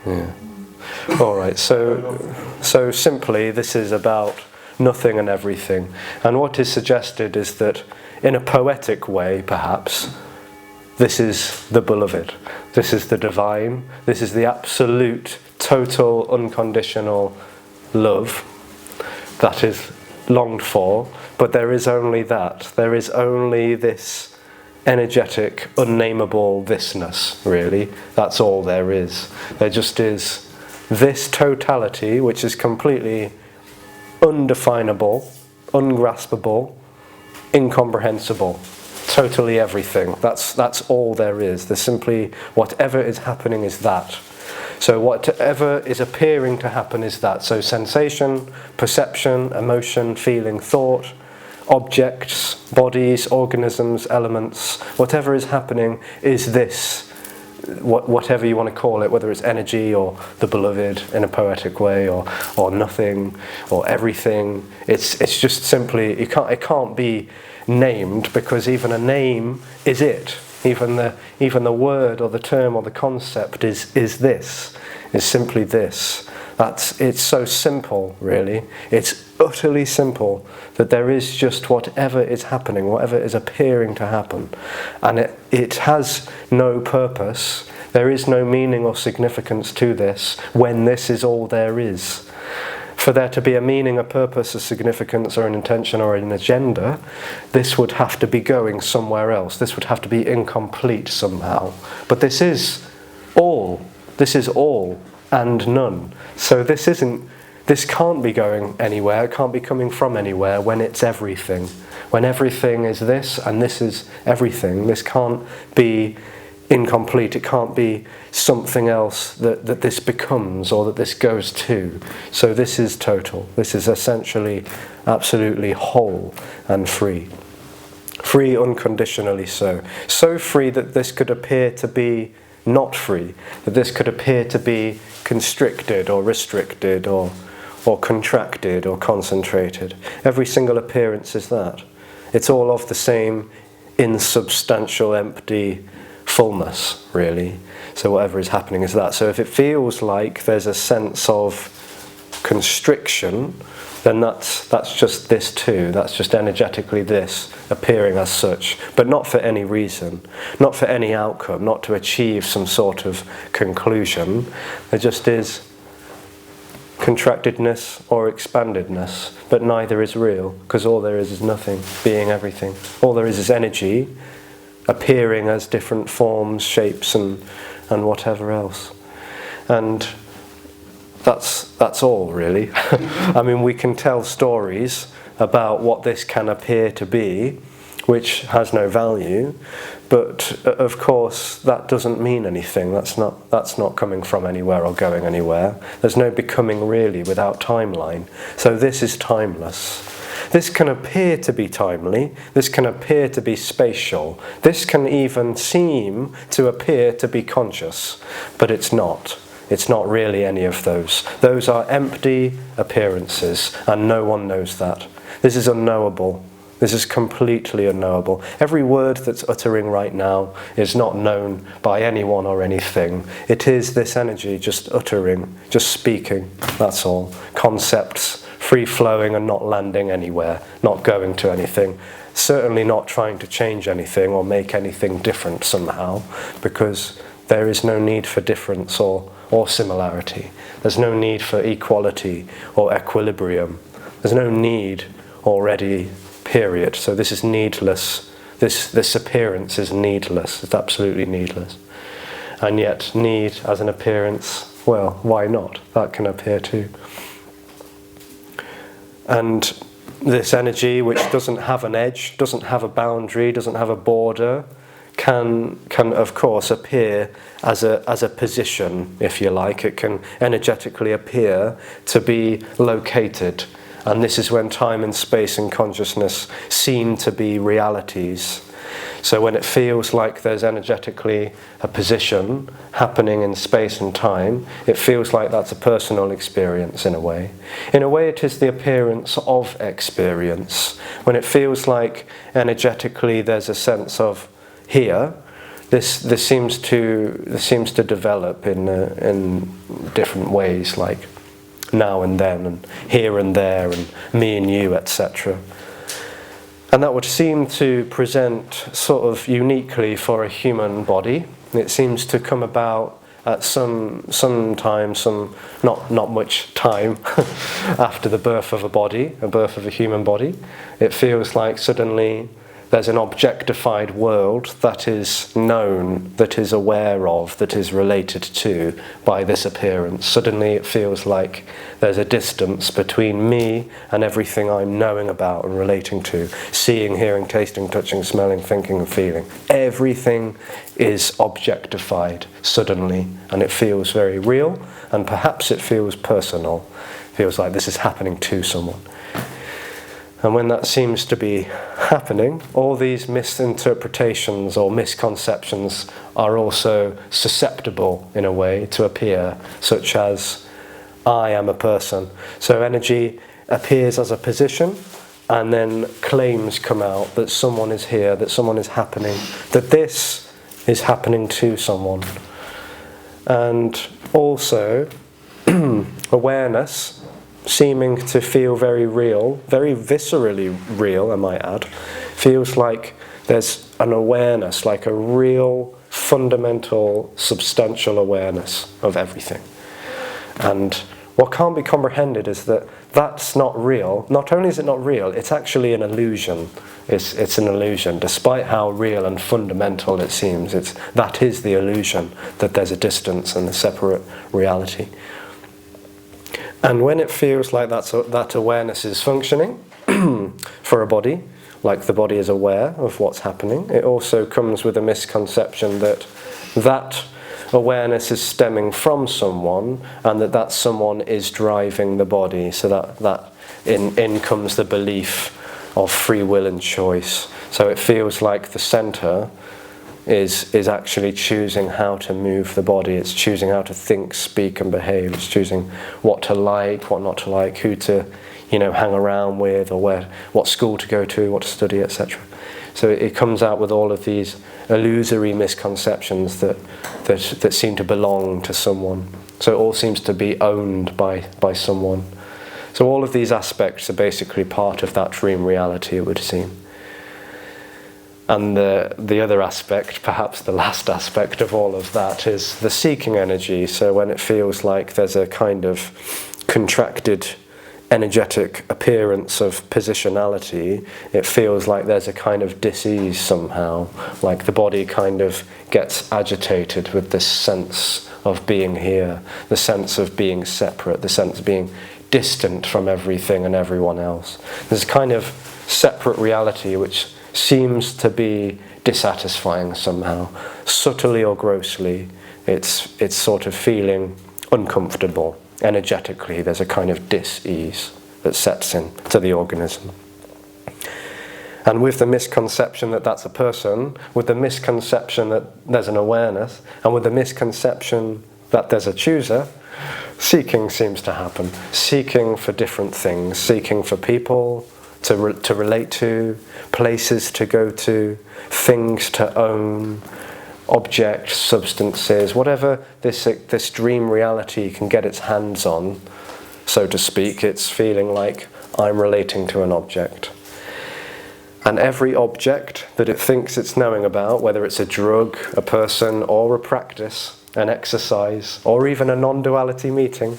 Yeah. All right. So simply, this is about nothing and everything. And what is suggested is that, in a poetic way, perhaps, this is the beloved. This is the divine. This is the absolute, total, unconditional love that is longed for. But there is only that. There is only this energetic, unnameable thisness, really. That's all there is. There just is this totality, which is completely undefinable, ungraspable, incomprehensible, totally everything. That's all there is. There's simply whatever is happening is that. So whatever is appearing to happen is that. So sensation, perception, emotion, feeling, thought, objects, bodies, organisms, elements, whatever is happening is this, whatever you want to call it, whether it's energy or the beloved in a poetic way, or nothing, or everything. It's just simply, it can't be named, because even a name is it. Even the word or the term or the concept is this, is simply this. It's so simple, really. It's utterly simple that there is just whatever is happening, whatever is appearing to happen. And it has no purpose. There is no meaning or significance to this when this is all there is. For there to be a meaning, a purpose, a significance, or an intention, or an agenda, this would have to be going somewhere else. This would have to be incomplete somehow. But this is all. This is all and none. So this can't be going anywhere, it can't be coming from anywhere when it's everything. When everything is this and this is everything, this can't be incomplete, it can't be something else that this becomes or that this goes to. So this is total. This is essentially absolutely whole and free. Free unconditionally so. So free that this could appear to be not free, that this could appear to be constricted or restricted or contracted or concentrated. Every single appearance is that. It's all of the same insubstantial, empty fullness, really. So whatever is happening is that. So if it feels like there's a sense of constriction, then that's just this too. That's just energetically this appearing as such, but not for any reason, not for any outcome, not to achieve some sort of conclusion. There just is contractedness or expandedness, but neither is real, because all there is nothing, being everything. All there is energy appearing as different forms, shapes, and whatever else. And that's all, really. I mean, we can tell stories about what this can appear to be, which has no value, but of course that doesn't mean anything. That's not coming from anywhere or going anywhere. There's no becoming really without timeline. So this is timeless. This can appear to be timely, this can appear to be spatial, this can even seem to appear to be conscious, but it's not. It's not really any of those. Those are empty appearances, and no one knows that. This is unknowable. This is completely unknowable. Every word that's uttering right now is not known by anyone or anything. It is this energy just uttering, just speaking, that's all. Concepts free-flowing and not landing anywhere, not going to anything. Certainly not trying to change anything or make anything different somehow, because there is no need for difference or similarity. There's no need for equality or equilibrium. There's no need already, period. So this is needless. This appearance is needless. It's absolutely needless. And yet need as an appearance, well, why not? That can appear too. And this energy, which doesn't have an edge, doesn't have a boundary, doesn't have a border, can of course appear as a position, if you like. It can energetically appear to be located And this is when time and space and consciousness seem to be realities. So when it feels like there's energetically a position happening in space and time, it feels like that's a personal experience in a way. In a way it is the appearance of experience. When it feels like energetically there's a sense of here, this seems to develop in different ways, like now and then, and here and there, and me and you, etc. And that would seem to present sort of uniquely for a human body. It seems to come about at some time, not much time after the birth of a birth of a human body. It feels like suddenly there's an objectified world that is known, that is aware of, that is related to by this appearance. Suddenly it feels like there's a distance between me and everything I'm knowing about and relating to. Seeing, hearing, tasting, touching, smelling, thinking and feeling. Everything is objectified suddenly, and it feels very real, and perhaps it feels personal. It feels like this is happening to someone. And when that seems to be happening, all these misinterpretations or misconceptions are also susceptible, in a way, to appear, such as, I am a person. So energy appears as a position, and then claims come out that someone is here, that someone is happening, that this is happening to someone. And also, awareness, seeming to feel very real, very viscerally real, I might add, feels like there's an awareness, like a real, fundamental, substantial awareness of everything. And what can't be comprehended is that that's not real. Not only is it not real, it's actually an illusion. It's an illusion, despite how real and fundamental it seems. That is the illusion, that there's a distance and a separate reality. And when it feels like that awareness is functioning for a body, like the body is aware of what's happening, it also comes with a misconception that that awareness is stemming from someone, and that someone is driving the body. So that in comes the belief of free will and choice. So it feels like the center is actually choosing how to move the body. It's choosing how to think, speak and behave. It's choosing what to like, what not to like, who to hang around with, or what school to go to, what to study, etc. So it comes out with all of these illusory misconceptions that seem to belong to someone. So it all seems to be owned by someone. So all of these aspects are basically part of that dream reality, it would seem. And the other aspect, perhaps the last aspect of all of that, is the seeking energy. So when it feels like there's a kind of contracted energetic appearance of positionality, it feels like there's a kind of dis-ease somehow, like the body kind of gets agitated with this sense of being here, the sense of being separate, the sense of being distant from everything and everyone else. There's a kind of separate reality which seems to be dissatisfying somehow, subtly or grossly. It's sort of feeling uncomfortable. Energetically, there's a kind of dis-ease that sets in to the organism. And with the misconception that that's a person, with the misconception that there's an awareness, and with the misconception that there's a chooser, seeking seems to happen. Seeking for different things, seeking for people to relate to, places to go to, things to own, objects, substances, whatever this dream reality can get its hands on, so to speak. It's feeling like I'm relating to an object. And every object that it thinks it's knowing about, whether it's a drug, a person, or a practice, an exercise, or even a non-duality meeting,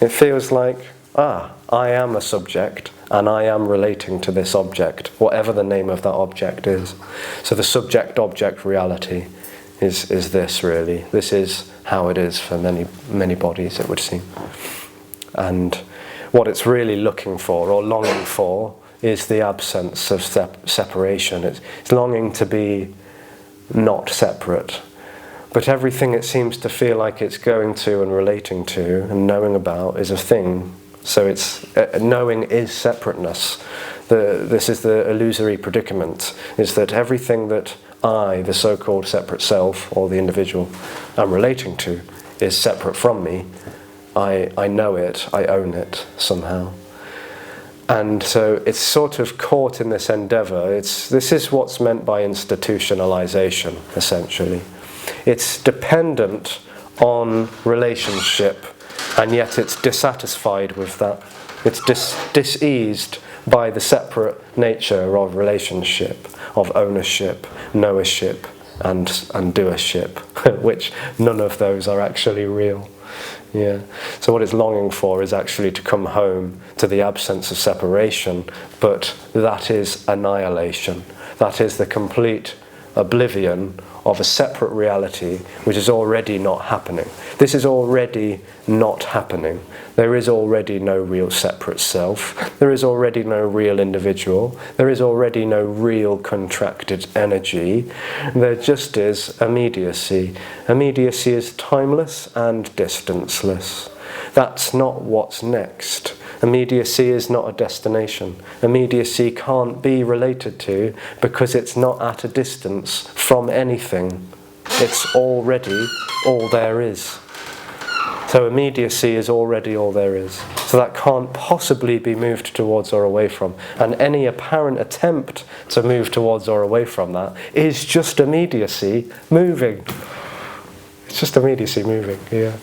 it feels like, I am a subject, and I am relating to this object, whatever the name of that object is. So the subject-object reality is this, really. This is how it is for many bodies, it would seem. And what it's really looking for, or longing for, is the absence of separation. It's longing to be not separate. But everything it seems to feel like it's going to and relating to and knowing about is a thing, So it's knowing is separateness. This is the illusory predicament, is that everything that I, the so-called separate self, or the individual I'm relating to, is separate from me. I know it, I own it somehow. And so it's sort of caught in this endeavour. This is what's meant by institutionalization, essentially. It's dependent on relationship, and yet it's dissatisfied with that. It's diseased by the separate nature of relationship, of ownership, knowership, and doership, which none of those are actually real. Yeah. So what it's longing for is actually to come home to the absence of separation, but that is annihilation. That is the complete oblivion of a separate reality which is already not happening. This is already not happening. There is already no real separate self. There is already no real individual. There is already no real contracted energy. There just is immediacy. Immediacy is timeless and distanceless. That's not what's next. Immediacy is not a destination. Immediacy can't be related to because it's not at a distance from anything. It's already all there is. So immediacy is already all there is. So that can't possibly be moved towards or away from. And any apparent attempt to move towards or away from that is just immediacy moving. It's just immediacy moving, yeah.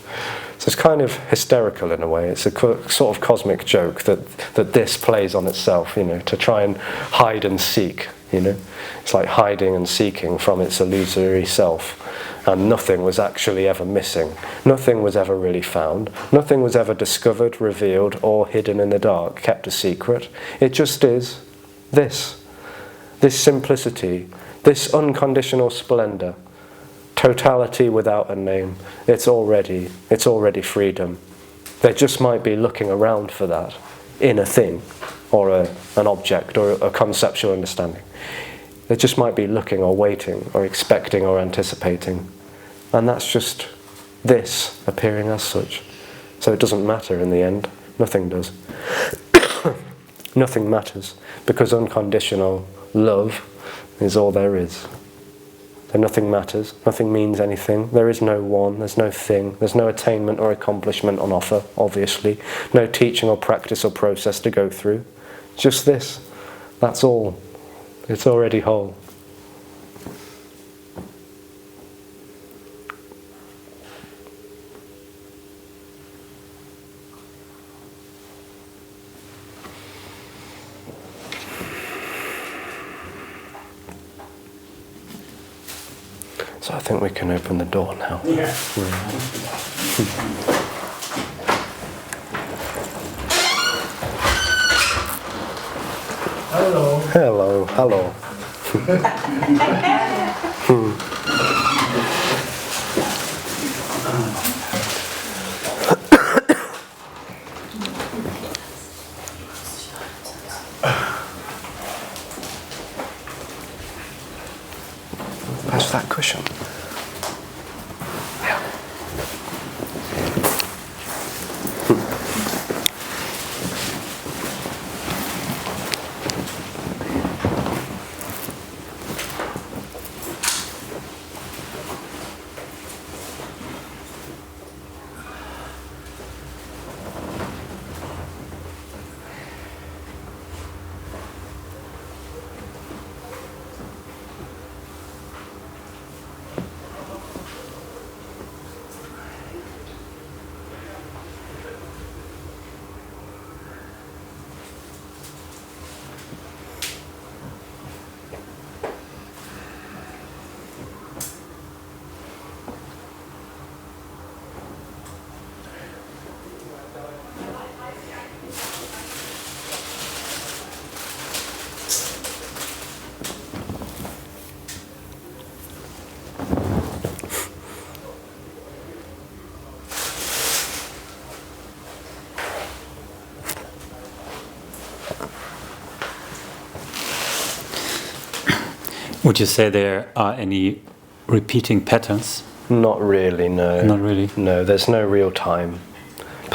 So it's kind of hysterical in a way. It's a sort of cosmic joke that this plays on itself, to try and hide and seek, It's like hiding and seeking from its illusory self. And nothing was actually ever missing. Nothing was ever really found. Nothing was ever discovered, revealed, or hidden in the dark, kept a secret. It just is this simplicity, this unconditional splendor. Totality without a name. It's already freedom. They just might be looking around for that in a thing, or an object, or a conceptual understanding. They just might be looking or waiting or expecting or anticipating. And that's just this appearing as such. So it doesn't matter in the end. Nothing does. Nothing matters, because unconditional love is all there is. So nothing matters, nothing means anything. There is no one, there's no thing, there's no attainment or accomplishment on offer, obviously. No teaching or practice or process to go through. Just this. That's all. It's already whole. So I think we can open the door now. Yeah. Hello. Hello, hello. Where's that cushion? Yeah. Would you say there are any repeating patterns? Not really, no. Not really? No, there's no real time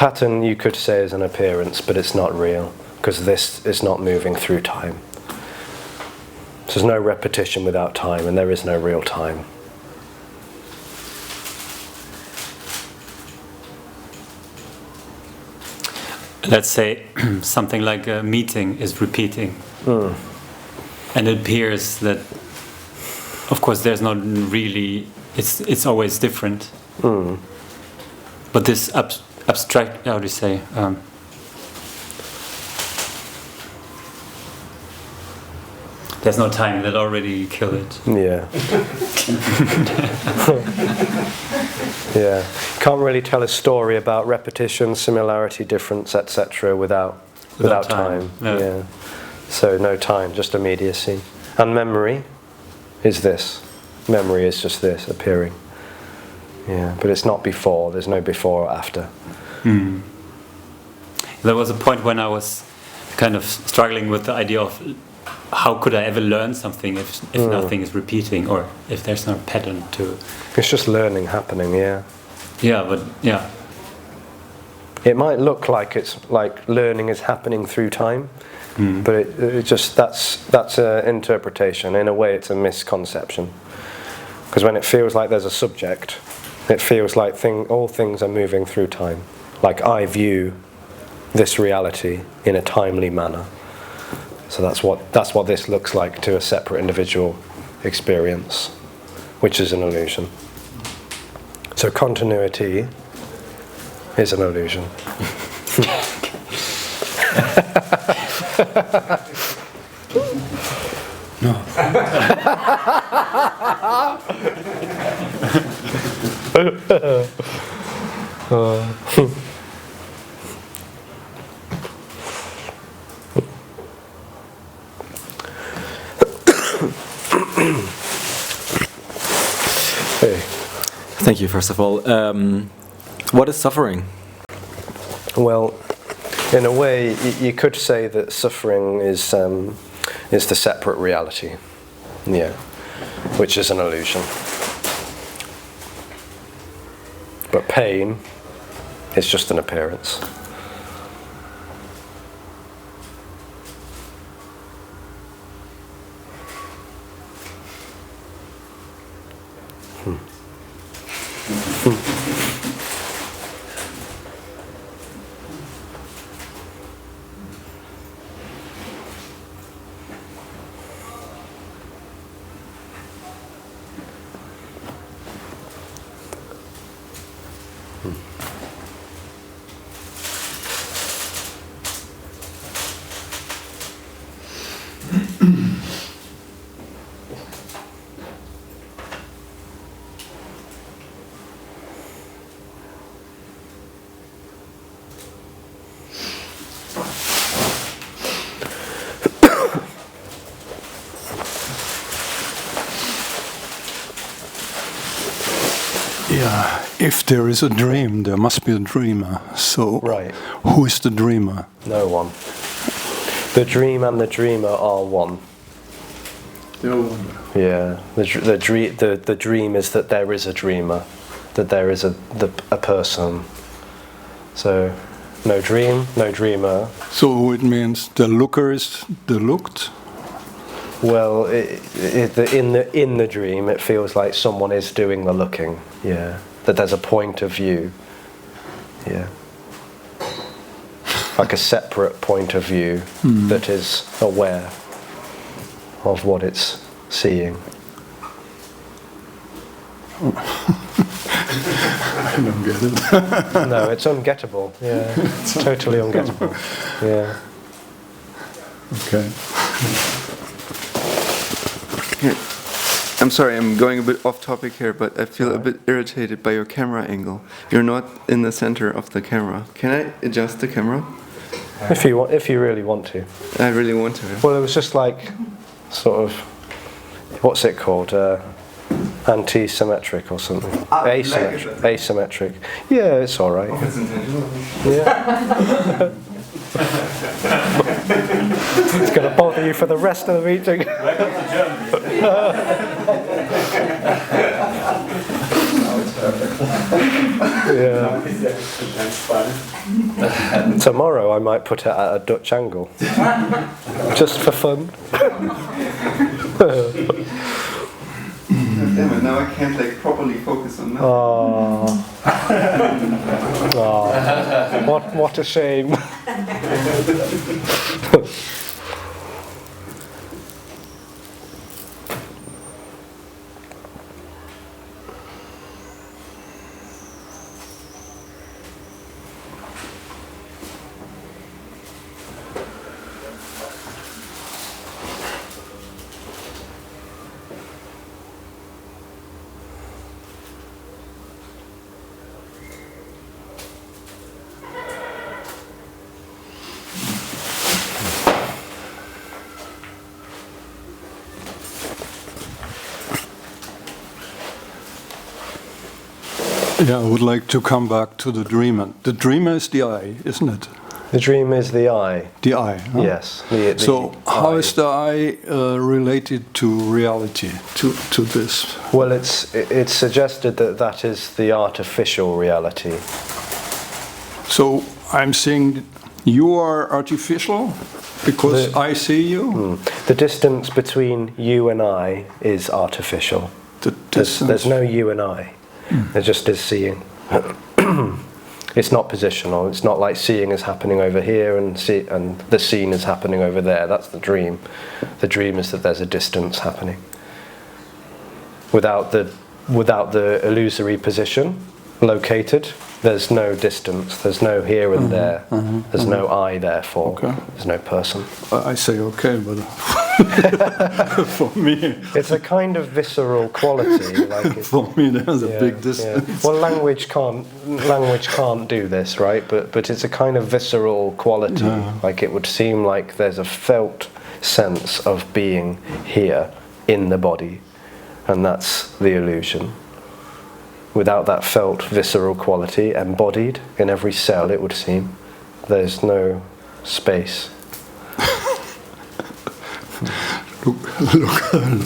pattern you could say is an appearance, but it's not real, because this is not moving through time. So there's no repetition without time, and there is no real time. Let's say something like a meeting is repeating. And it appears that, of course, there's not really, it's always different. But this abstract, how do you say? There's no time that already kill it. Yeah. Yeah. Can't really tell a story about repetition, similarity, difference, etc. without time. Yeah. So no time, just immediacy. And memory is this. Memory is just this, appearing. Yeah, but it's not before. There's no before or after. There was a point when I was kind of struggling with the idea of how could I ever learn something if nothing is repeating, or if there's no pattern to... It's just learning happening, yeah. Yeah, but yeah. It might look like it's like learning is happening through time, but it just that's an interpretation. In a way, it's a misconception. Because when it feels like there's a subject, it feels like all things are moving through time. Like I view this reality in a timely manner. So that's what this looks like to a separate individual experience, which is an illusion. So continuity is an illusion. No. Hey. Thank you, first of all. What is suffering? Well, in a way, you could say that suffering is the separate reality, yeah, which is an illusion. But pain is just an appearance. Yeah, if there is a dream, there must be a dreamer. So, Right. Who is the dreamer? No one. The dream and the dreamer are one. No one. Yeah, the dream is that there is a dreamer, that there is a person. So, no dream, no dreamer. So it means the looker is the looked. Well, in the dream, it feels like someone is doing the looking. Yeah, that there's a point of view. Yeah, like a separate point of view that is aware of what it's seeing. I don't get it. No, it's ungettable. Yeah, it's totally ungettable. Yeah. Okay. I'm sorry, I'm going a bit off topic here, but I feel a bit irritated by your camera angle. You're not in the center of the camera. Can I adjust the camera? If you really want to. I really want to. Well, it was just like, sort of, what's it called? Anti-symmetric or something. Asymmetric. Yeah, it's all right. Yeah. It's going to bother you for the rest of the meeting. Yeah. Tomorrow I might put it at a Dutch angle. Just for fun. Damn it, now I can't like properly focus on that. What a shame. Yeah, I would like to come back to the dreamer. The dreamer is the I, isn't it? The dream is the I. The I. Huh? Yes. So how is the I related to reality, to this? Well, it's suggested that that is the artificial reality. So I'm saying you are artificial because I see you? The distance between you and I is artificial. There's no you and I. There just is seeing. It's not positional. It's not like seeing is happening over here and the seen is happening over there. That's the dream. The dream is that there's a distance happening. Without the illusory position located, there's no distance. There's no here and there. There's no I, therefore. Okay. There's no person. I say okay, but for me, it's a kind of visceral quality. For me, there's a big distance. Yeah. Well, language can't do this, right? But it's a kind of visceral quality. Yeah. Like it would seem like there's a felt sense of being here in the body, and that's the illusion. Without that felt visceral quality embodied in every cell, it would seem, there's no space.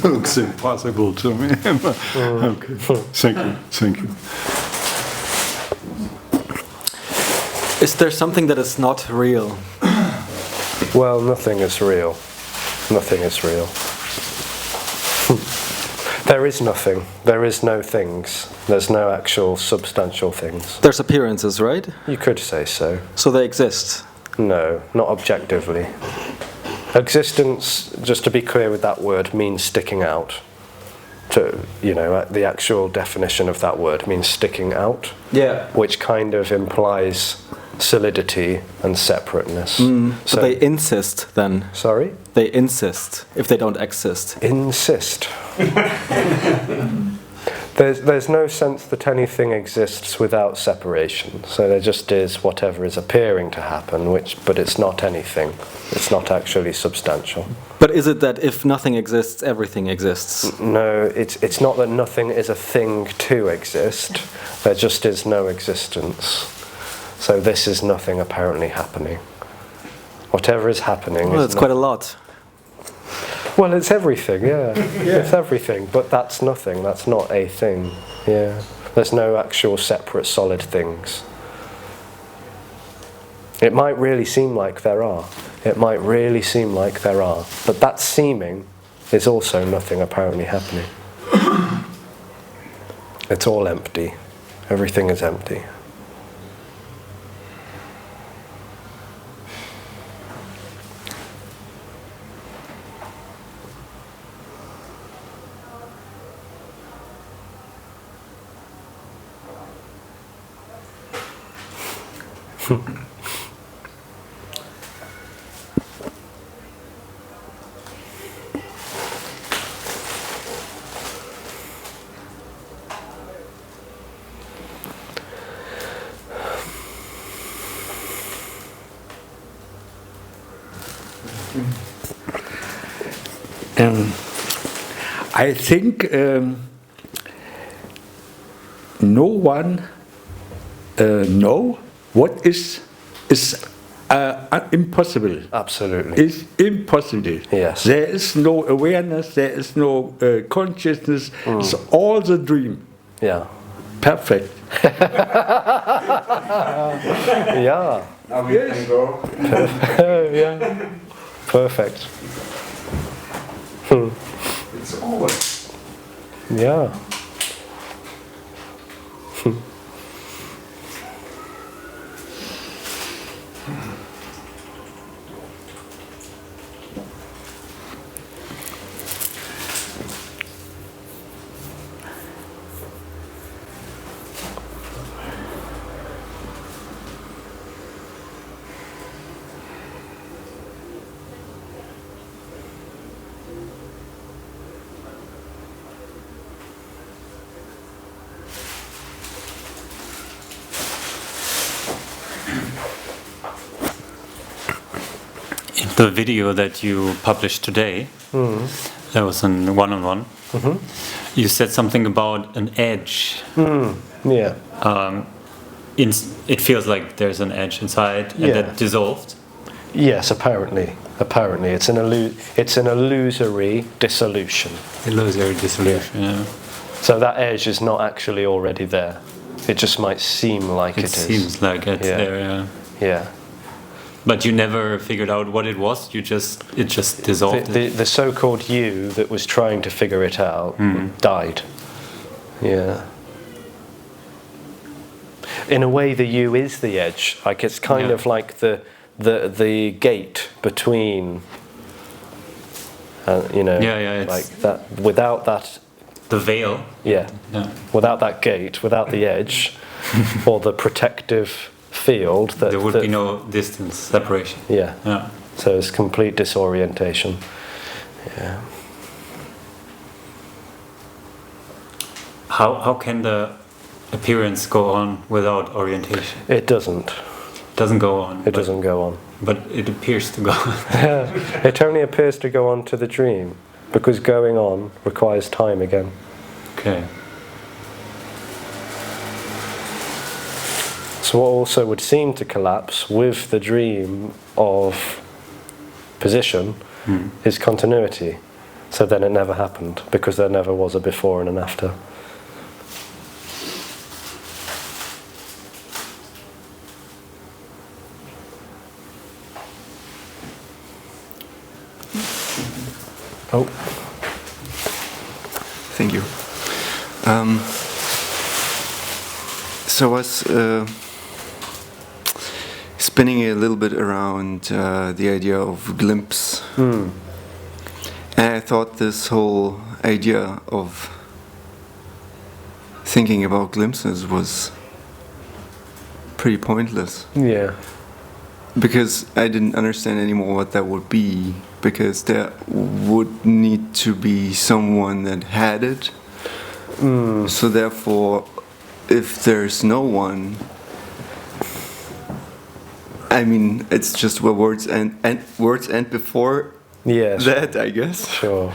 Looks impossible to me. Okay, thank you. Is there something that is not real? Well, nothing is real. Nothing is real. There is nothing. There is no things. There's no actual substantial things. There's appearances, right? You could say so. So they exist? No, not objectively. Existence, just to be clear with that word, means sticking out. The actual definition of that word means sticking out. Yeah. Which kind of implies solidity and separateness. So they insist then. Sorry? They insist if they don't exist. Insist. There's no sense that anything exists without separation. So there just is whatever is appearing to happen, but it's not anything. It's not actually substantial. But is it that if nothing exists, everything exists? No, it's not that nothing is a thing to exist. There just is no existence. So this is nothing apparently happening. Whatever is happening Well, is that's quite a lot. Well, it's everything, yeah. It's everything, but that's nothing. That's not a thing, yeah. There's no actual separate solid things. It might really seem like there are. It might really seem like there are. But that seeming is also nothing apparently happening. It's all empty. Everything is empty. I think no one know what is impossible. Absolutely. It's impossible. Yes. There is no awareness. There is no consciousness. It's all the dream. Yeah. Perfect. Yeah. Now we can go. Yeah. Perfect. It's over. Yeah. The video that you published today, that was in one-on-one. You said something about an edge. Yeah. It feels like there's an edge inside, and Yeah. that dissolved. Yes, apparently. Apparently, it's an illusory dissolution. Illusory dissolution. Yeah. So that edge is not actually already there. It just might seem like It it is. seems like it's Yeah. there. Yeah. Yeah. But you never figured out what it was. It just dissolved. The so-called you that was trying to figure it out died. Yeah. In a way, the you is the edge. Like it's kind of like the gate between. It's like that. Without that. the veil. Yeah. Yeah. Without that gate, without the edge, or the protective field, There would be no distance separation. Yeah. Yeah. So it's complete disorientation. Yeah. How can the appearance go on without orientation? It doesn't. It doesn't go on. It doesn't go on. But it appears to go on. It only appears to go on to the dream, because going on requires time again. Okay. So what also would seem to collapse with the dream of position is continuity. So then it never happened, because there never was a before and an after. Oh. Thank you. So I was spinning a little bit around the idea of glimpse. And I thought this whole idea of thinking about glimpses was pretty pointless. Yeah. Because I didn't understand anymore what that would be. Because there would need to be someone that had it. So therefore, if there's no one, I mean, it's just where words end before Yes. that, I guess. Sure.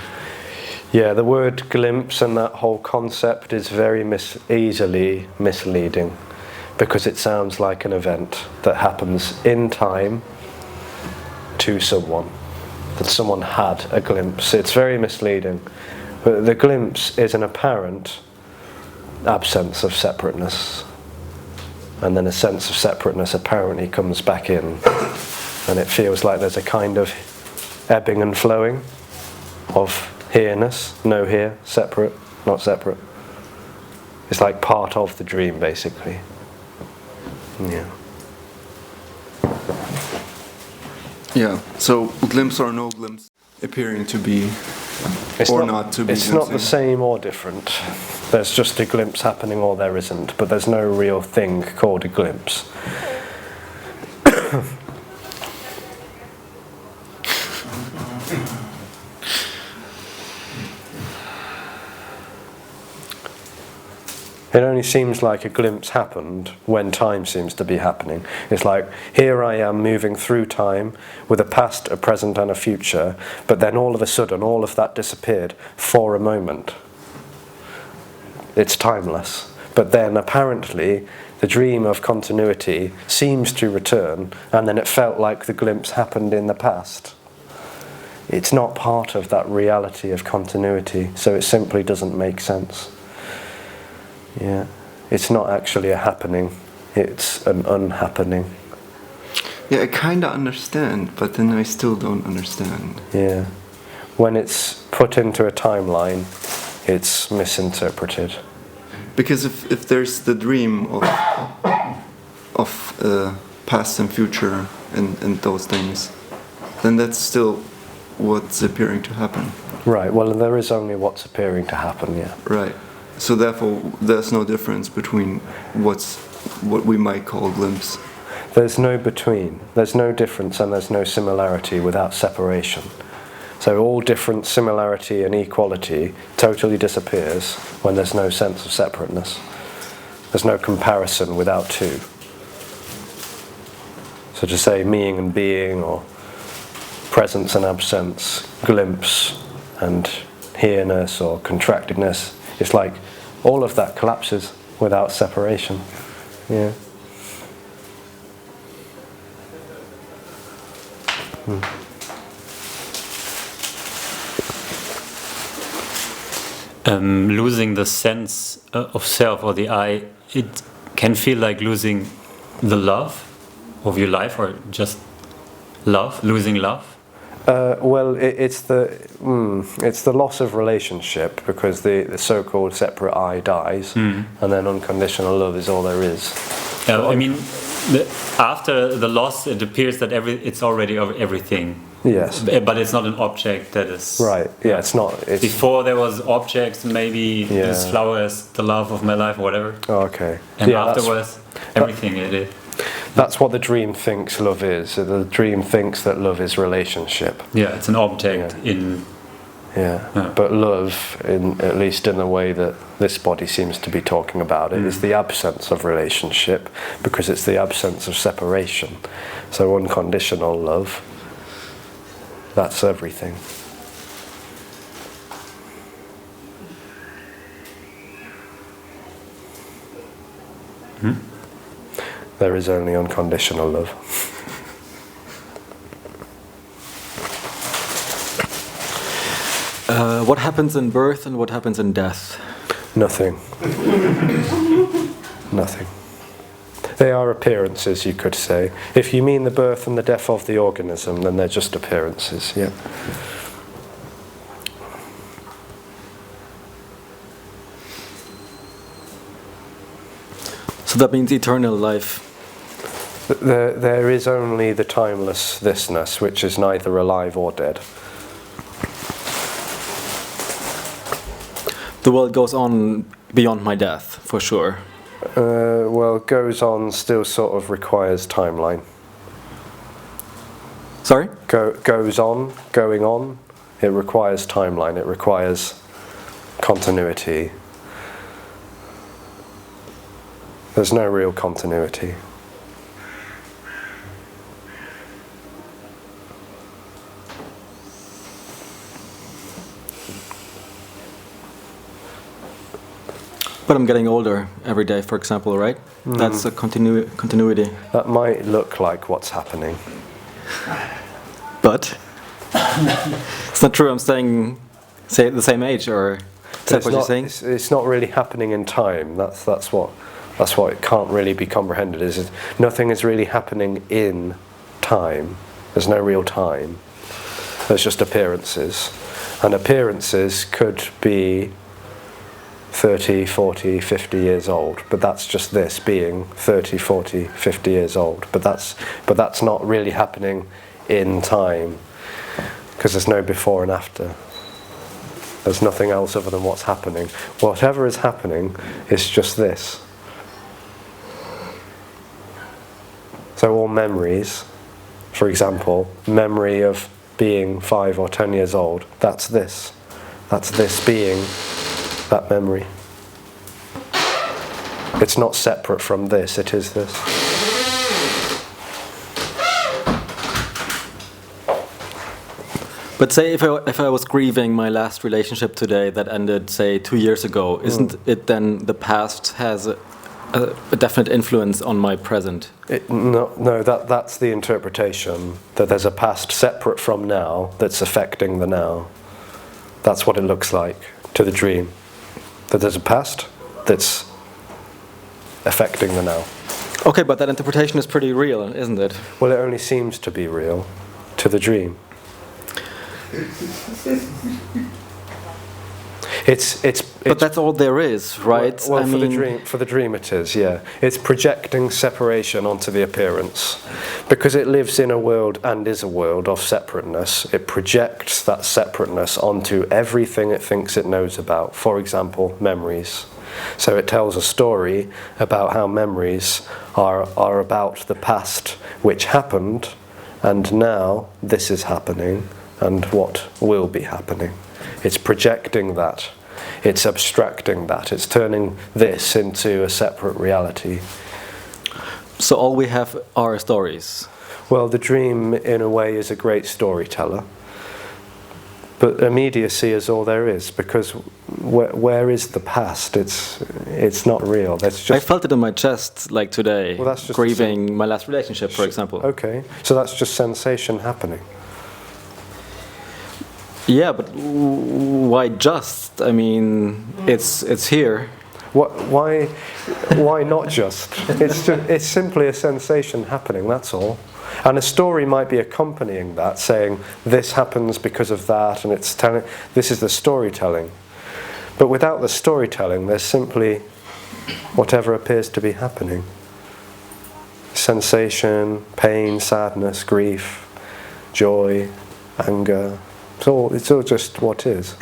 Yeah, the word glimpse and that whole concept is very easily misleading, because it sounds like an event that happens in time to someone, that someone had a glimpse. It's very misleading. But the glimpse is an apparent absence of separateness, and then a sense of separateness apparently comes back in, and it feels like there's a kind of ebbing and flowing of here-ness, no here, separate, not separate. It's like part of the dream, basically. Yeah. Yeah, so glimpse or no glimpse appearing to be or not to be. It's not the same or different. There's just a glimpse happening or there isn't, but there's no real thing called a glimpse. It only seems like a glimpse happened when time seems to be happening. It's like, here I am moving through time with a past, a present and a future, but then all of a sudden all of that disappeared for a moment. It's timeless. But then apparently the dream of continuity seems to return, and then it felt like the glimpse happened in the past. It's not part of that reality of continuity, so it simply doesn't make sense. Yeah, it's not actually a happening, it's an unhappening. Yeah, I kind of understand, but then I still don't understand. Yeah. When it's put into a timeline, it's misinterpreted. Because if there's the dream of past and future and those things, then that's still what's appearing to happen. Right, well, there is only what's appearing to happen, yeah. Right. So therefore, there's no difference between what we might call glimpse. There's no between, there's no difference, and there's no similarity without separation. So all different similarity and equality totally disappears when there's no sense of separateness. There's no comparison without two. So to say meing and being, or presence and absence, glimpse and here-ness or contractedness, it's like all of that collapses without separation. Yeah. Losing the sense of self or the I, it can feel like losing the love of your life, or just love, losing love. Well, it's the loss of relationship, because the so-called separate I dies, and then unconditional love is all there is. I mean, after the loss, it appears that it's already everything. Yes. But it's not an object that is... Right, yeah, it's not... It's Before there was objects, maybe this flower is the love of my life or whatever. Oh, okay. And yeah, afterwards, everything it is. That's what the dream thinks love is. So the dream thinks that love is relationship. Yeah, it's an object in... Yeah, but love, at least in the way that this body seems to be talking about it, is the absence of relationship, because it's the absence of separation. So unconditional love, that's everything. There is only unconditional love. What happens in birth and what happens in death? Nothing. Nothing. They are appearances, you could say. If you mean the birth and the death of the organism, then they're just appearances, yeah. So that means eternal life. There is only the timeless thisness, which is neither alive or dead. The world goes on beyond my death, for sure. Well, goes on still sort of requires timeline. Sorry? Goes on, going on, it requires timeline, it requires continuity. There's no real continuity. But I'm getting older every day, for example, right? That's a continuity. That might look like what's happening. But it's not true. I'm staying, say, the same age, or is that what you're saying? It's not really happening in time. That's what it can't really be comprehended. Is nothing is really happening in time. There's no real time. There's just appearances, and appearances could be 30, 40, 50 years old, but that's just this being 30, 40, 50 years old. But that's not really happening in time, because there's no before and after. There's nothing else other than what's happening. Whatever is happening is just this. So all memories, for example, memory of being 5 or 10 years old, that's this. That's this being that memory. It's not separate from this, it is this. But say if I was grieving my last relationship today that ended, say, 2 years ago, isn't it then the past has a definite influence on my present? No, that's the interpretation, that there's a past separate from now that's affecting the now. That's what it looks like to the dream. That there's a past that's affecting the now. Okay, but that interpretation is pretty real, isn't it? Well, it only seems to be real to the dream. But that's all there is, right? Well, for the dream it is, yeah. It's projecting separation onto the appearance. Because it lives in a world and is a world of separateness, it projects that separateness onto everything it thinks it knows about. For example, memories. So it tells a story about how memories are about the past which happened, and now this is happening, and what will be happening. It's projecting that. It's abstracting that. It's turning this into a separate reality. So all we have are stories. Well, the dream, in a way, is a great storyteller. But immediacy is all there is, because where is the past? It's not real. That's just. I felt it in my chest, like today, Well, that's just grieving my last relationship, for example. Okay, so that's just sensation happening. Yeah, but why just? I mean, it's here. Why not just? It's simply a sensation happening, that's all. And a story might be accompanying that, saying this happens because of that, and it's telling. This is the storytelling. But without the storytelling, there's simply whatever appears to be happening. Sensation, pain, sadness, grief, joy, anger. It's all just what is.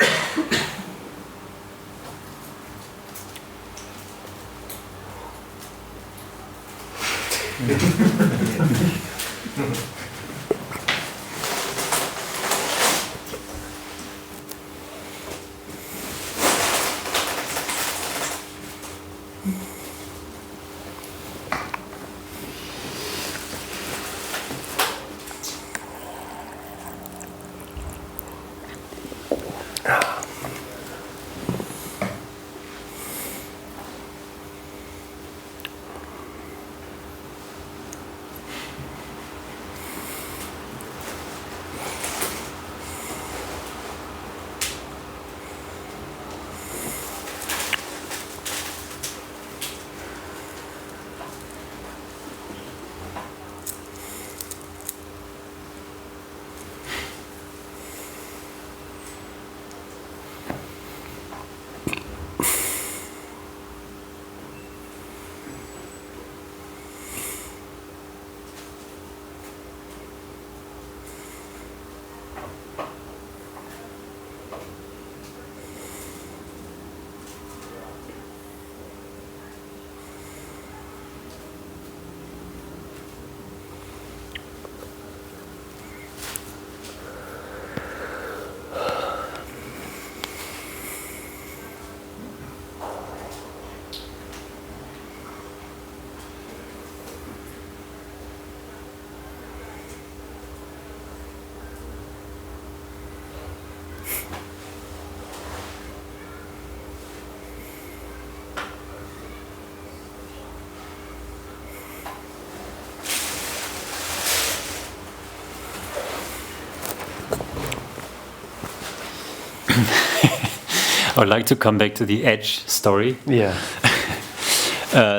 I would like to come back to the edge story. Yeah.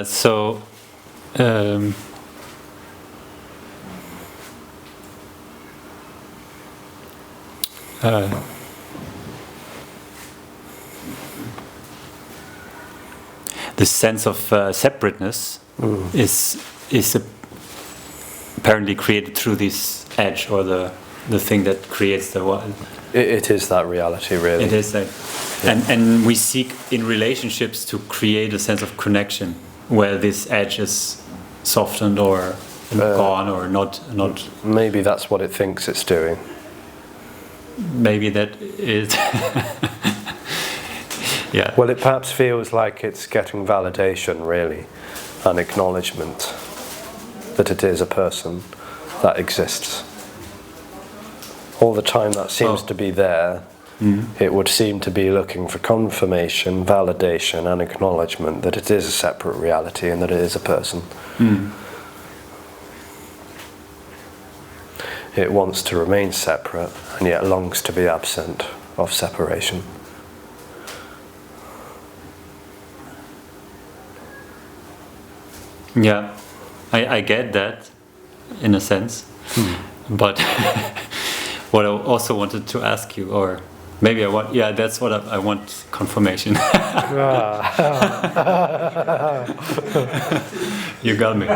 So, the sense of separateness is apparently created through this edge, or the thing that creates the world. It is that reality, really. It is that. Yeah. And we seek in relationships to create a sense of connection where this edge is softened or gone or not. Maybe that's what it thinks it's doing. Maybe that is. Yeah. Well, it perhaps feels like it's getting validation, really, an acknowledgement that it is a person that exists. All the time that seems to be there, it would seem to be looking for confirmation, validation, and acknowledgement that it is a separate reality and that it is a person. It wants to remain separate and yet longs to be absent of separation. Yeah, I get that in a sense, but what I also wanted to ask you, or maybe that's what I want confirmation. You got me.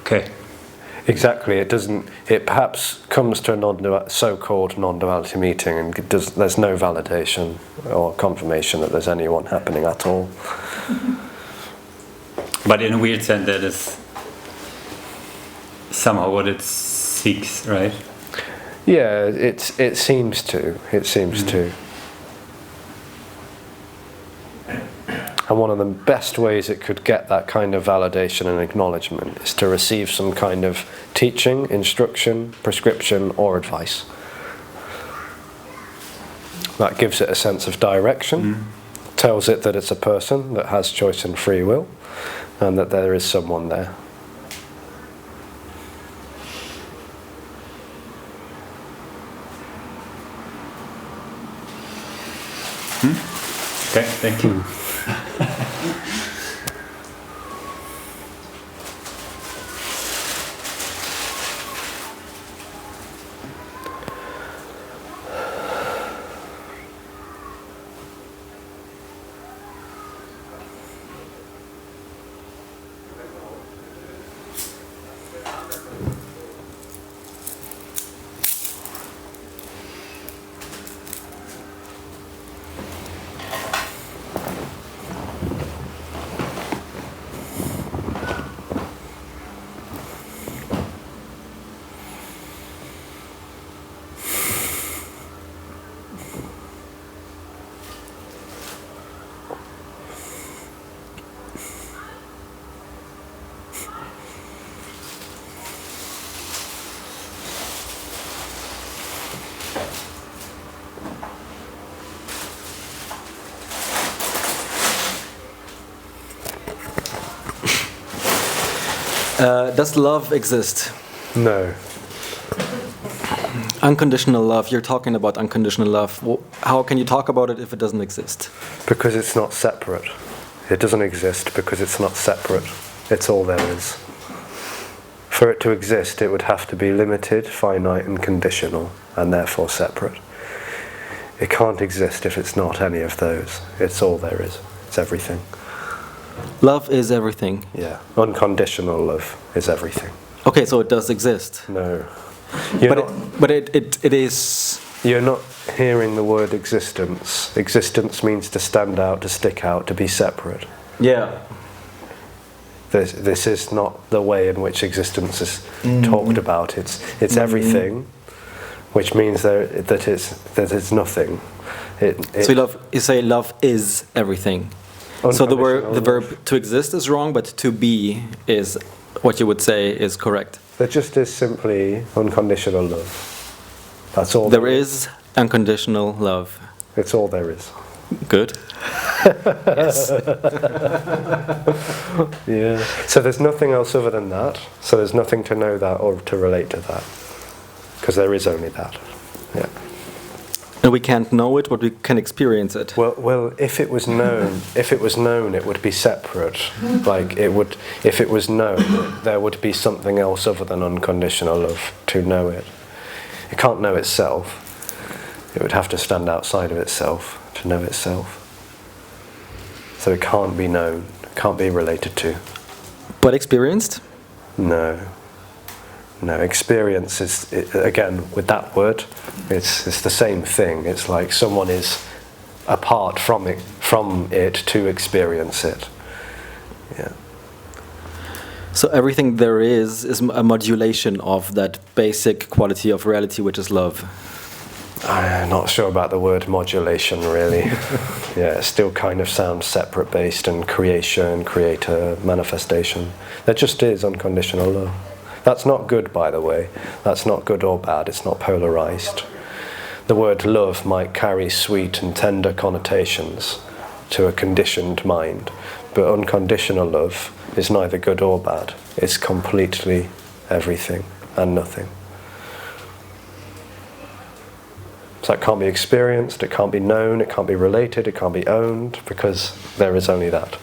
Okay. Exactly. It doesn't. It perhaps comes to a so-called non-duality meeting, and there's no validation or confirmation that there's any one happening at all. But in a weird sense, that is somehow what it seeks, right? Yeah, it seems to. It seems to. And one of the best ways it could get that kind of validation and acknowledgement is to receive some kind of teaching, instruction, prescription, or advice. That gives it a sense of direction, tells it that it's a person that has choice and free will, and that there is someone there. Okay, thank you. Does love exist? No. Unconditional love. You're talking about unconditional love. How can you talk about it if it doesn't exist? Because it's not separate. It doesn't exist because it's not separate. It's all there is. For it to exist, it would have to be limited, finite, and conditional, and therefore separate. It can't exist if it's not any of those. It's all there is. It's everything. Love is everything. Yeah. Unconditional love is everything. Okay, so it does exist. No. But it is... You're not hearing the word existence. Existence means to stand out, to stick out, to be separate. Yeah. This is not the way in which existence is talked about. It's everything, which means that it's nothing. So you say love is everything. So the verb to exist is wrong, but to be is what you would say is correct. There just is simply unconditional love. That's all. There is unconditional love. It's all there is. Good. Yes. Yeah. So there's nothing else other than that. So there's nothing to know that or to relate to that, because there is only that. Yeah. And we can't know it, but we can experience it. Well, if it was known, it would be separate. Like it would, if it was known, there would be something else other than unconditional love to know it. It can't know itself. It would have to stand outside of itself to know itself. So it can't be known, can't be related to. But experienced? No. No, experience is, again, with that word, it's the same thing. It's like someone is apart from it to experience it. Yeah. So everything there is a modulation of that basic quality of reality, which is love. I'm not sure about the word modulation, really. Yeah, it still kind of sounds separate based and creation, creator, manifestation. There just is unconditional love. That's not good, by the way. That's not good or bad. It's not polarized. The word love might carry sweet and tender connotations to a conditioned mind, but unconditional love is neither good or bad. It's completely everything and nothing. So it can't be experienced, it can't be known, it can't be related, it can't be owned, because there is only that.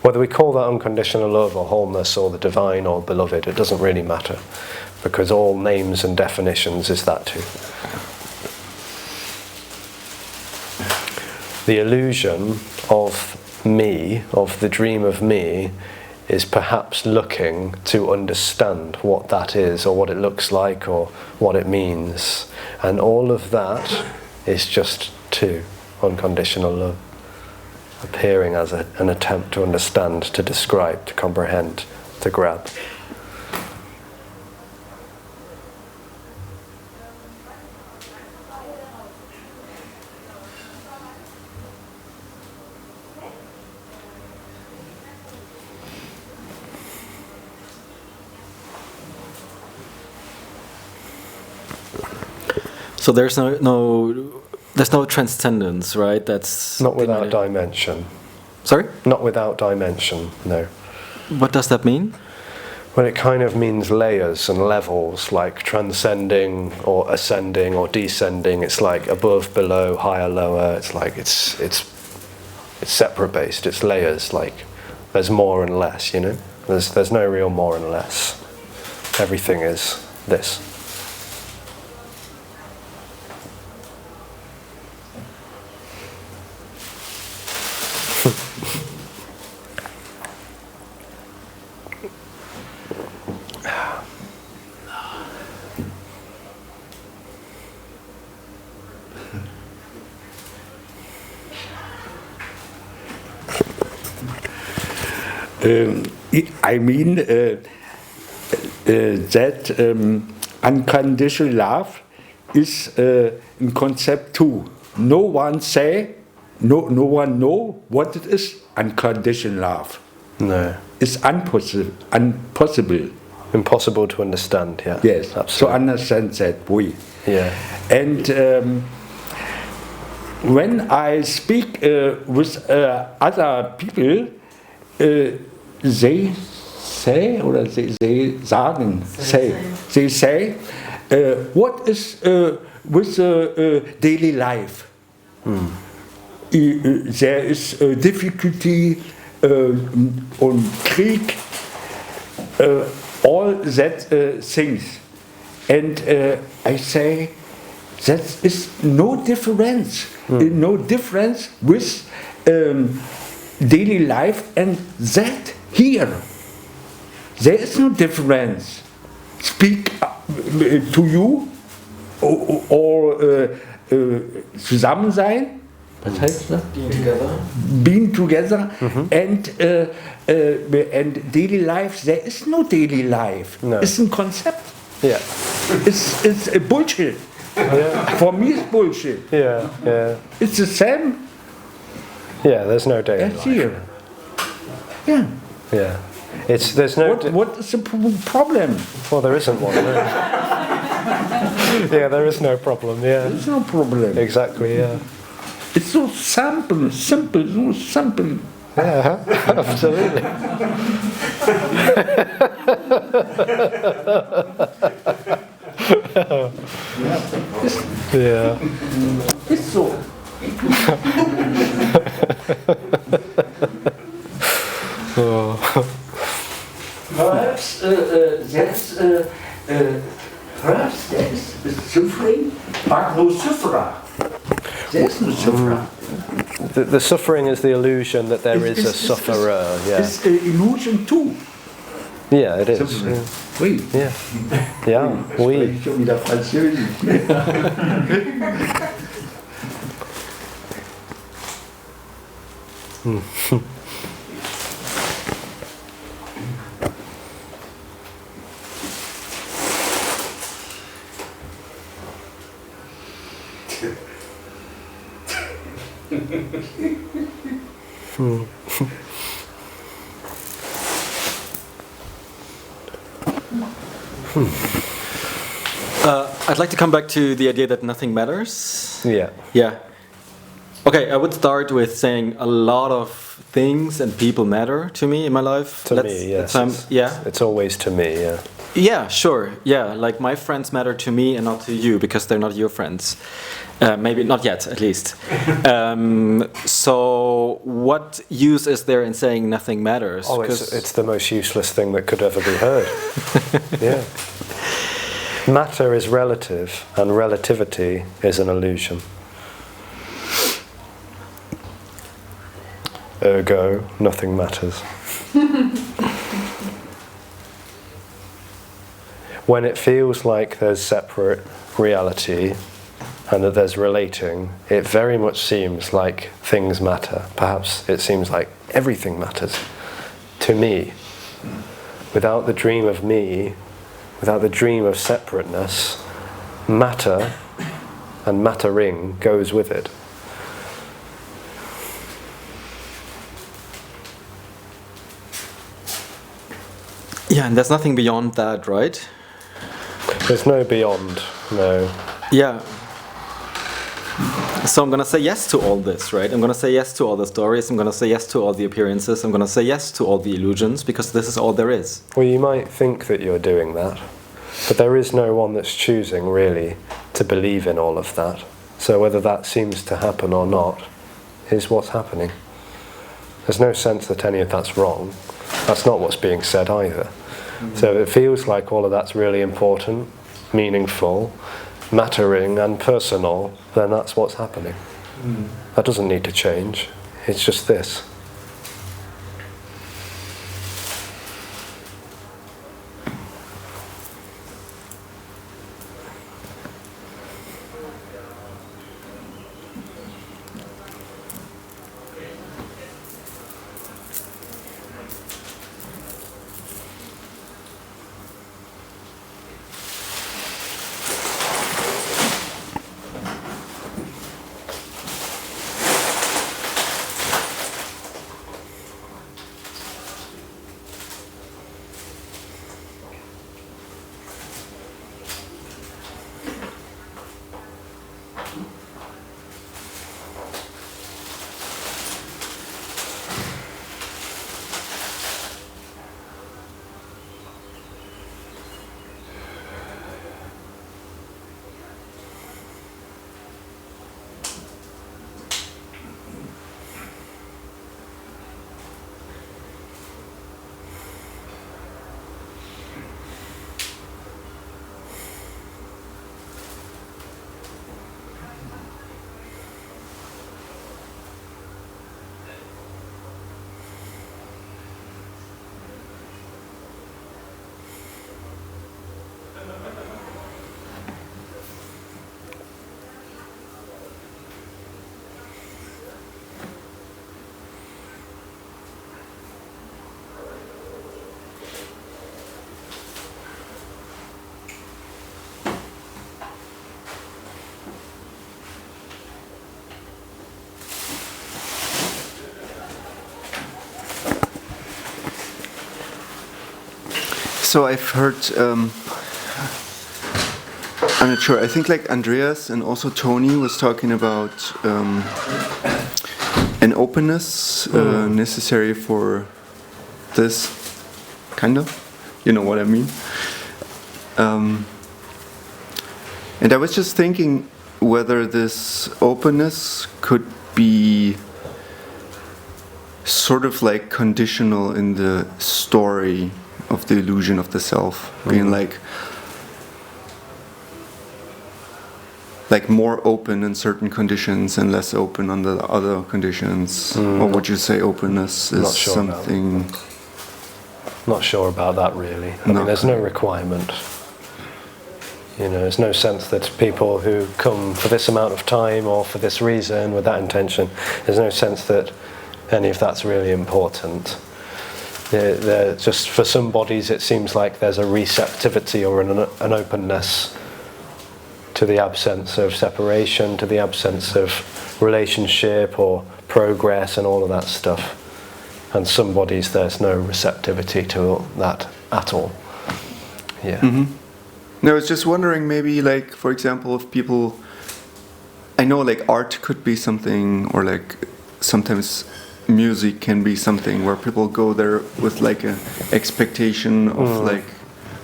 Whether we call that unconditional love or wholeness or the divine or beloved, it doesn't really matter, because all names and definitions is that too. The illusion of me, of the dream of me, is perhaps looking to understand what that is, or what it looks like, or what it means. And all of that is just two, unconditional love, appearing as an attempt to understand, to describe, to comprehend, to grab. So there's no transcendence, right? That's Not without dimension. Sorry? Not without dimension, no. What does that mean? Well, it kind of means layers and levels, like transcending or ascending or descending. It's like above, below, higher, lower. It's like it's separate based. It's layers. Like there's more and less. You know, there's no real more and less. Everything is this. I mean that unconditional love is a concept too. No one one know what it is. Unconditional love. No. It's impossible. Impossible to understand. Yeah. Yes. Absolutely. So understand that way. Yeah. And when I speak with other people, they say, or they say, what is with daily life? There is difficulty on Krieg, all that things. And I say, that is no difference. No difference with daily life and that here. There is no difference. Speak to you or zusammen sein. Was heißt das? Being together. Being together. And daily life, there is no daily life. No. It's a concept. Yeah. It's a bullshit. Yeah. For me, it's bullshit. Yeah. Yeah. It's the same Yeah. There's no daily as life. here. Yeah. Yeah. There's no. What is the problem? Well, there isn't one. No. Yeah, there is no problem. Yeah. There's no problem. Exactly. Yeah. It's so simple, so simple. Yeah. Absolutely. Yeah. It's so. Perhaps perhaps there is suffering, but no sufferer. There is no sufferer. The suffering is the illusion that there is a sufferer. Yeah. It's an illusion too. Yeah, it is. Suffering. Oui. Yeah. Yeah. Oui. Ich schon wieder Französisch. I'd like to come back to the idea that nothing matters. Yeah. Yeah. Okay, I would start with saying a lot of things and people matter to me in my life. To me, yes. yeah. It's always to me. Yeah. Yeah, sure. Yeah, like my friends matter to me and not to you because they're not your friends. Maybe not yet, at least. So, what use is there in saying nothing matters? Oh, it's the most useless thing that could ever be heard. Yeah. Matter is relative, and relativity is an illusion. Ergo, nothing matters. When it feels like there's separate reality and that there's relating, it very much seems like things matter. Perhaps it seems like everything matters to me. Without the dream of me, without the dream of separateness, matter and mattering goes with it. Yeah, and there's nothing beyond that, right? There's no beyond, no. Yeah. So I'm gonna say yes to all this, right? I'm gonna say yes to all the stories, I'm gonna say yes to all the appearances, I'm gonna say yes to all the illusions, because this is all there is. Well, you might think that you're doing that, but there is no one that's choosing, really, to believe in all of that. So whether that seems to happen or not is what's happening. There's no sense that any of that's wrong. That's not what's being said either. So if it feels like all of that's really important, meaningful, mattering and personal, then that's what's happening. That doesn't need to change. It's just this. So I've heard, I'm not sure, I think like Andreas and also Tony was talking about an openness necessary for this, kind of, you know what I mean? And I was just thinking whether this openness could be sort of like conditional in the story of the illusion of the self, being like more open in certain conditions and less open under other conditions. Or would you say openness is something? Not sure about that really. I mean, there's no requirement. You know, there's no sense that people who come for this amount of time or for this reason with that intention, there's no sense that any of that's really important. Just for some bodies it seems like there's a receptivity or an openness to the absence of separation, to the absence of relationship or progress and all of that stuff. And some bodies there's no receptivity to that at all. Yeah. No, I was just wondering maybe like, for example, if people, I know like art could be something, or like sometimes music can be something where people go there with like an expectation of like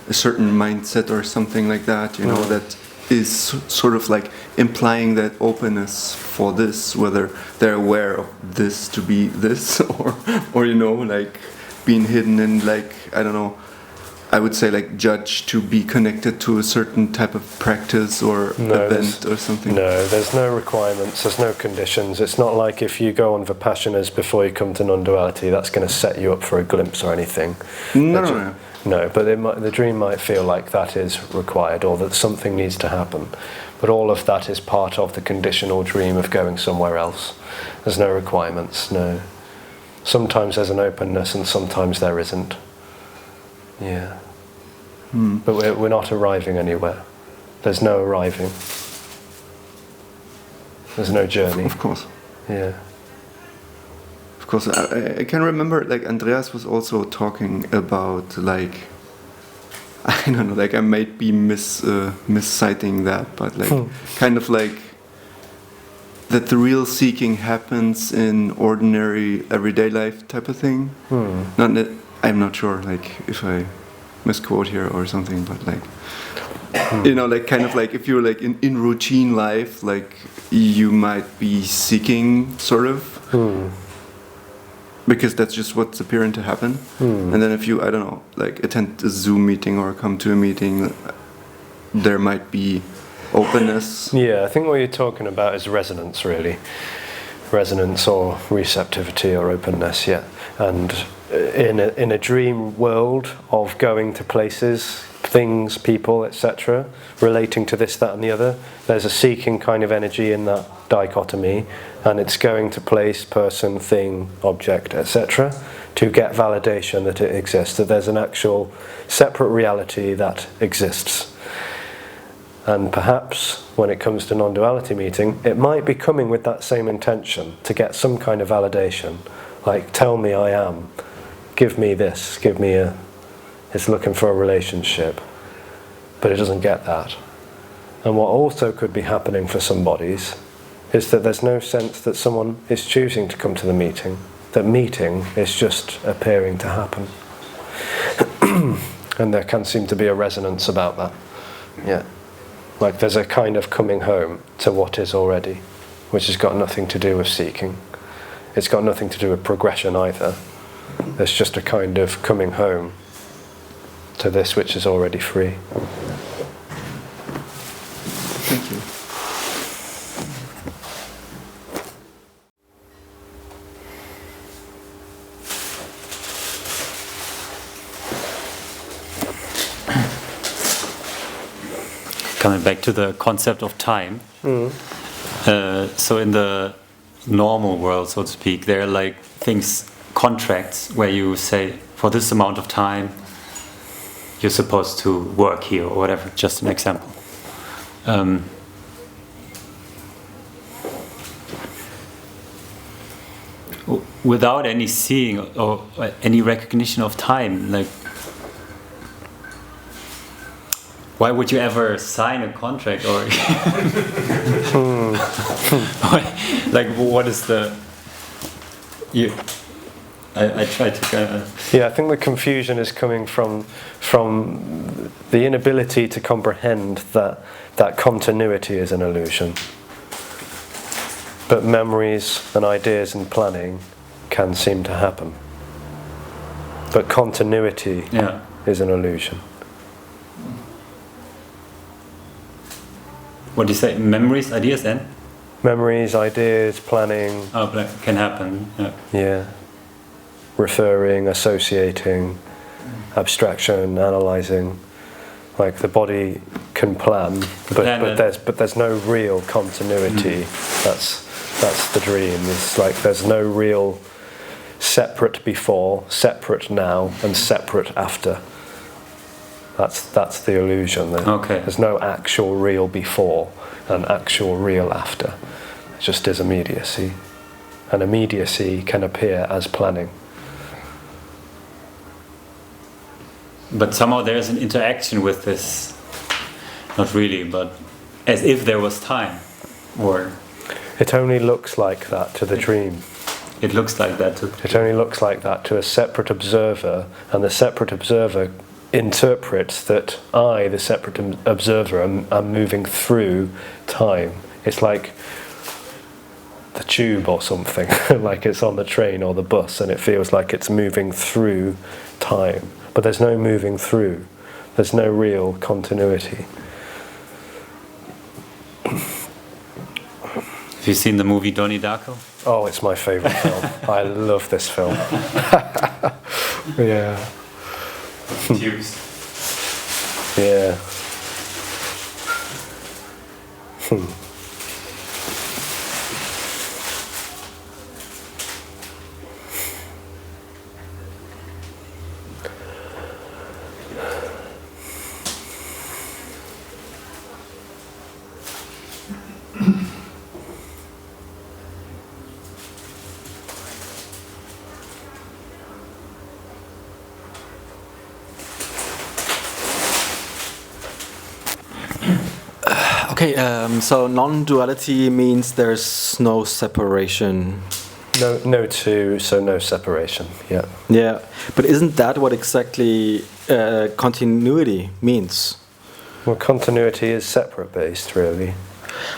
a certain mindset or something like that, you know, that is sort of like implying that openness for this, whether they're aware of this to be this, or you know, like being hidden in, like, I don't know, I would say like judge to be connected to a certain type of practice or event or something. No, there's no requirements, there's no conditions. It's not like if you go on Vipassanas before you come to non-duality, that's going to set you up for a glimpse or anything. No, but the dream might feel like that is required or that something needs to happen. But all of that is part of the conditional dream of going somewhere else. There's no requirements, no. Sometimes there's an openness and sometimes there isn't. Yeah. But we're not arriving anywhere. There's no arriving. There's no journey. Of course. Yeah. Of course. I can remember, like, Andreas was also talking about, like, I don't know, like, I might be misciting that, but like, kind of like that the real seeking happens in ordinary everyday life type of thing. I'm not sure, like, if I misquote here or something, but like, you know, like, kind of like if you're like in routine life, like, you might be seeking sort of, because that's just what's appearing to happen. And then if you, I don't know, like attend a Zoom meeting or come to a meeting, there might be openness. Yeah, I think what you're talking about is resonance, really. Resonance or receptivity or openness, yeah. And in a dream world of going to places, things, people, etc., relating to this, that and the other, there's a seeking kind of energy in that dichotomy, and it's going to place, person, thing, object, etc., to get validation that it exists, that there's an actual separate reality that exists. And perhaps when it comes to non-duality meeting, it might be coming with that same intention to get some kind of validation, like, tell me I am, give me this, give me a... It's looking for a relationship, but it doesn't get that. And what also could be happening for some bodies is that there's no sense that someone is choosing to come to the meeting, that meeting is just appearing to happen. And there can seem to be a resonance about that. Yeah. Like there's a kind of coming home to what is already, which has got nothing to do with seeking. It's got nothing to do with progression either. There's just a kind of coming home to this which is already free. Thank you. Coming back to the concept of time. So in the normal world, so to speak, there are like things, contracts, where you say, for this amount of time, you're supposed to work here or whatever, just an example. Without any seeing or any recognition of time, like, why would you ever sign a contract or like what is the I try to yeah, I think the confusion is coming from the inability to comprehend that continuity is an illusion, but memories and ideas and planning can seem to happen, but continuity is an illusion. What do you say? Memories, ideas, and? Memories, ideas, planning. Oh, but can happen. Yeah. Referring, associating, abstraction, analysing. Like the body can plan, but there's no real continuity. That's the dream. It's like there's no real separate before, separate now, and separate after. That's the illusion. There's no actual real before and actual real after. It just is immediacy. And immediacy can appear as planning. But somehow there's an interaction with this. Not really, but as if there was time. Or it only looks like that to the dream. It looks like that to... It only looks like that to a separate observer, and the separate observer interprets that I, the separate observer, am moving through time. It's like the tube or something, like it's on the train or the bus, and it feels like it's moving through time. But there's no moving through. There's no real continuity. Have you seen the movie Donnie Darko? Oh, it's my favourite film. I love this film. Yeah. Tubes. Yeah. Okay, so non-duality means there's no separation. No two, so no separation. Yeah. Yeah, but isn't that what exactly continuity means? Well, continuity is separate based, really.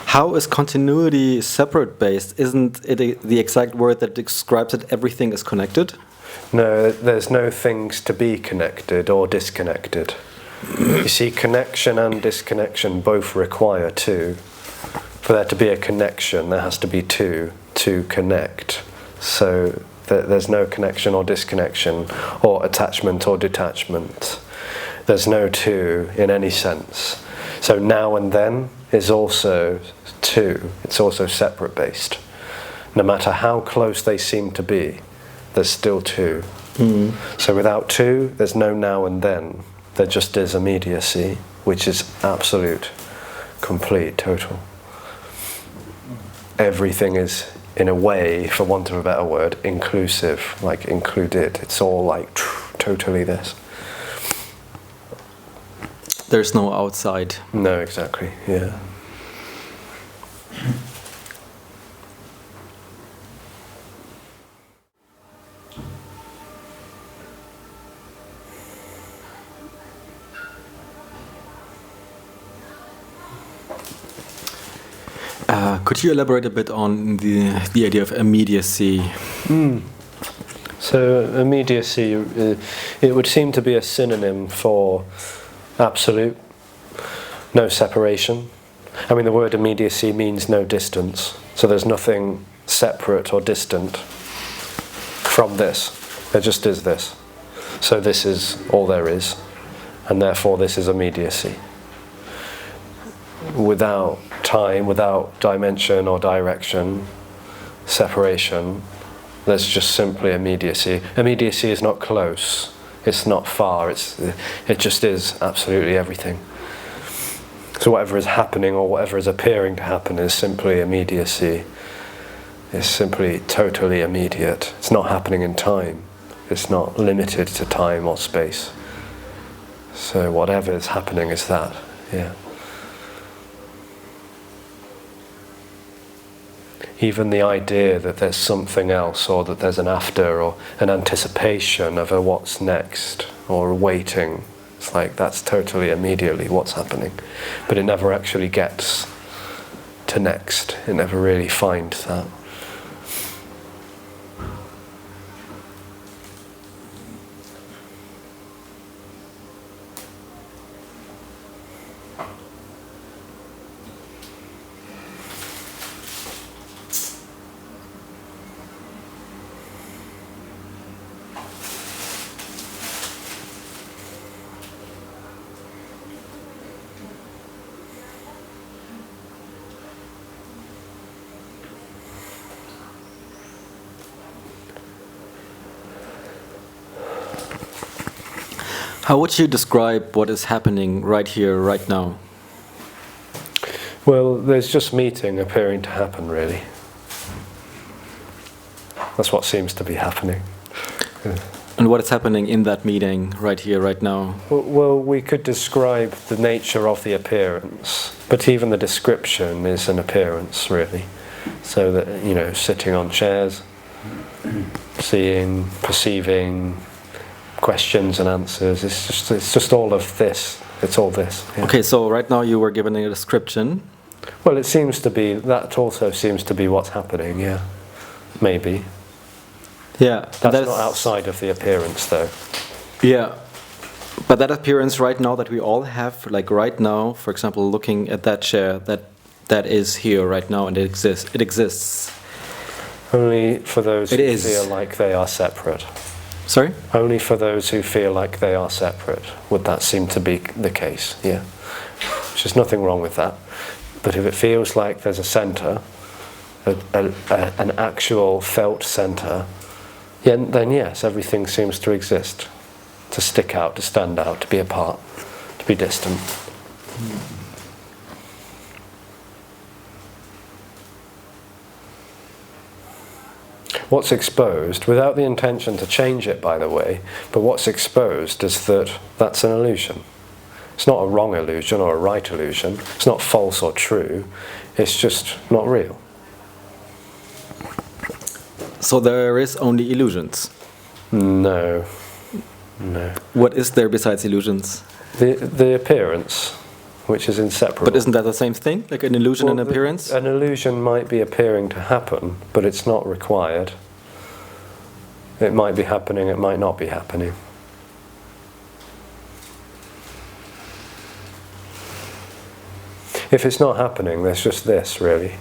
How is continuity separate based? Isn't it the exact word that describes that everything is connected? No, there's no things to be connected or disconnected. You see, connection and disconnection both require two. For there to be a connection, there has to be two to connect. So there's no connection or disconnection, or attachment or detachment. There's no two in any sense. So now and then is also two. It's also separate based. No matter how close they seem to be, there's still two. So without two, there's no now and then. There just is immediacy, which is absolute, complete, total. Everything is, in a way, for want of a better word, inclusive, like included. It's all like totally this. There's no outside. No, exactly, yeah. Could you elaborate a bit on the idea of immediacy? So immediacy, it would seem to be a synonym for absolute, no separation. I mean, the word immediacy means no distance, so there's nothing separate or distant from this. There just is this. So this is all there is, and therefore this is immediacy. Without time, without dimension or direction, separation, there's just simply immediacy. Immediacy is not close, it's not far, it just is absolutely everything. So whatever is happening or whatever is appearing to happen is simply immediacy. It's simply totally immediate. It's not happening in time. It's not limited to time or space. So whatever is happening is that, yeah. Even the idea that there's something else, or that there's an after, or an anticipation of a what's next, or a waiting, it's like that's totally immediately what's happening. But it never actually gets to next. It never really finds that. How would you describe what is happening right here, right now? Well, there's just meeting appearing to happen, really. That's what seems to be happening. And what is happening in that meeting right here, right now? Well, we could describe the nature of the appearance, but even the description is an appearance, really. So that, you know, sitting on chairs, seeing, perceiving, questions and answers. It's just all of this. It's all this. Yeah. Okay, so right now you were given a description. Well, it seems to be, that also seems to be what's happening, yeah. Maybe. Yeah. That's not outside of the appearance, though. Yeah. But that appearance right now that we all have, like right now, for example, looking at that chair, that is here right now and it exists. It exists. Only for those It who is. feel like they are separate. Sorry? Only for those who feel like they are separate would that seem to be the case, yeah. There's nothing wrong with that. But if it feels like there's a centre, an actual felt centre, yeah, then yes, everything seems to exist, to stick out, to stand out, to be apart, to be distant. What's exposed, without the intention to change it, by the way, but what's exposed is that that's an illusion. It's not a wrong illusion or a right illusion. It's not false or true. It's just not real. So there is only illusions. No. No. What is there besides illusions? The appearance, which is inseparable. But isn't that the same thing? Like an illusion and appearance? An illusion might be appearing to happen, but it's not required. It might be happening, it might not be happening. If it's not happening, there's just this, really.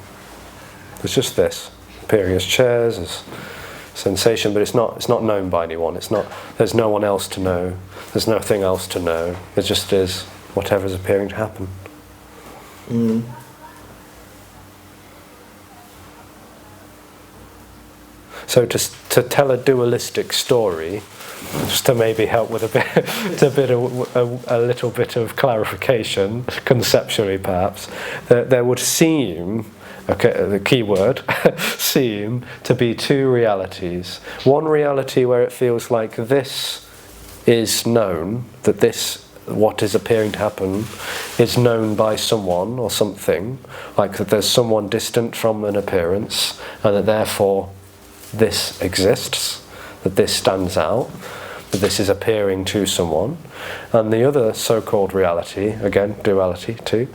There's just this, appearing as chairs, as sensation, but it's not known by anyone. There's no one else to know. There's nothing else to know. It just is whatever's appearing to happen. Mm. So to tell a dualistic story, just to maybe help with a little bit of clarification, conceptually perhaps, there would seem, okay, the key word, seem to be two realities. One reality where it feels like this is known, that this, what is appearing to happen, is known by someone or something, like that there's someone distant from an appearance, and that therefore this exists, that this stands out, that this is appearing to someone. And the other so-called reality, again, duality too,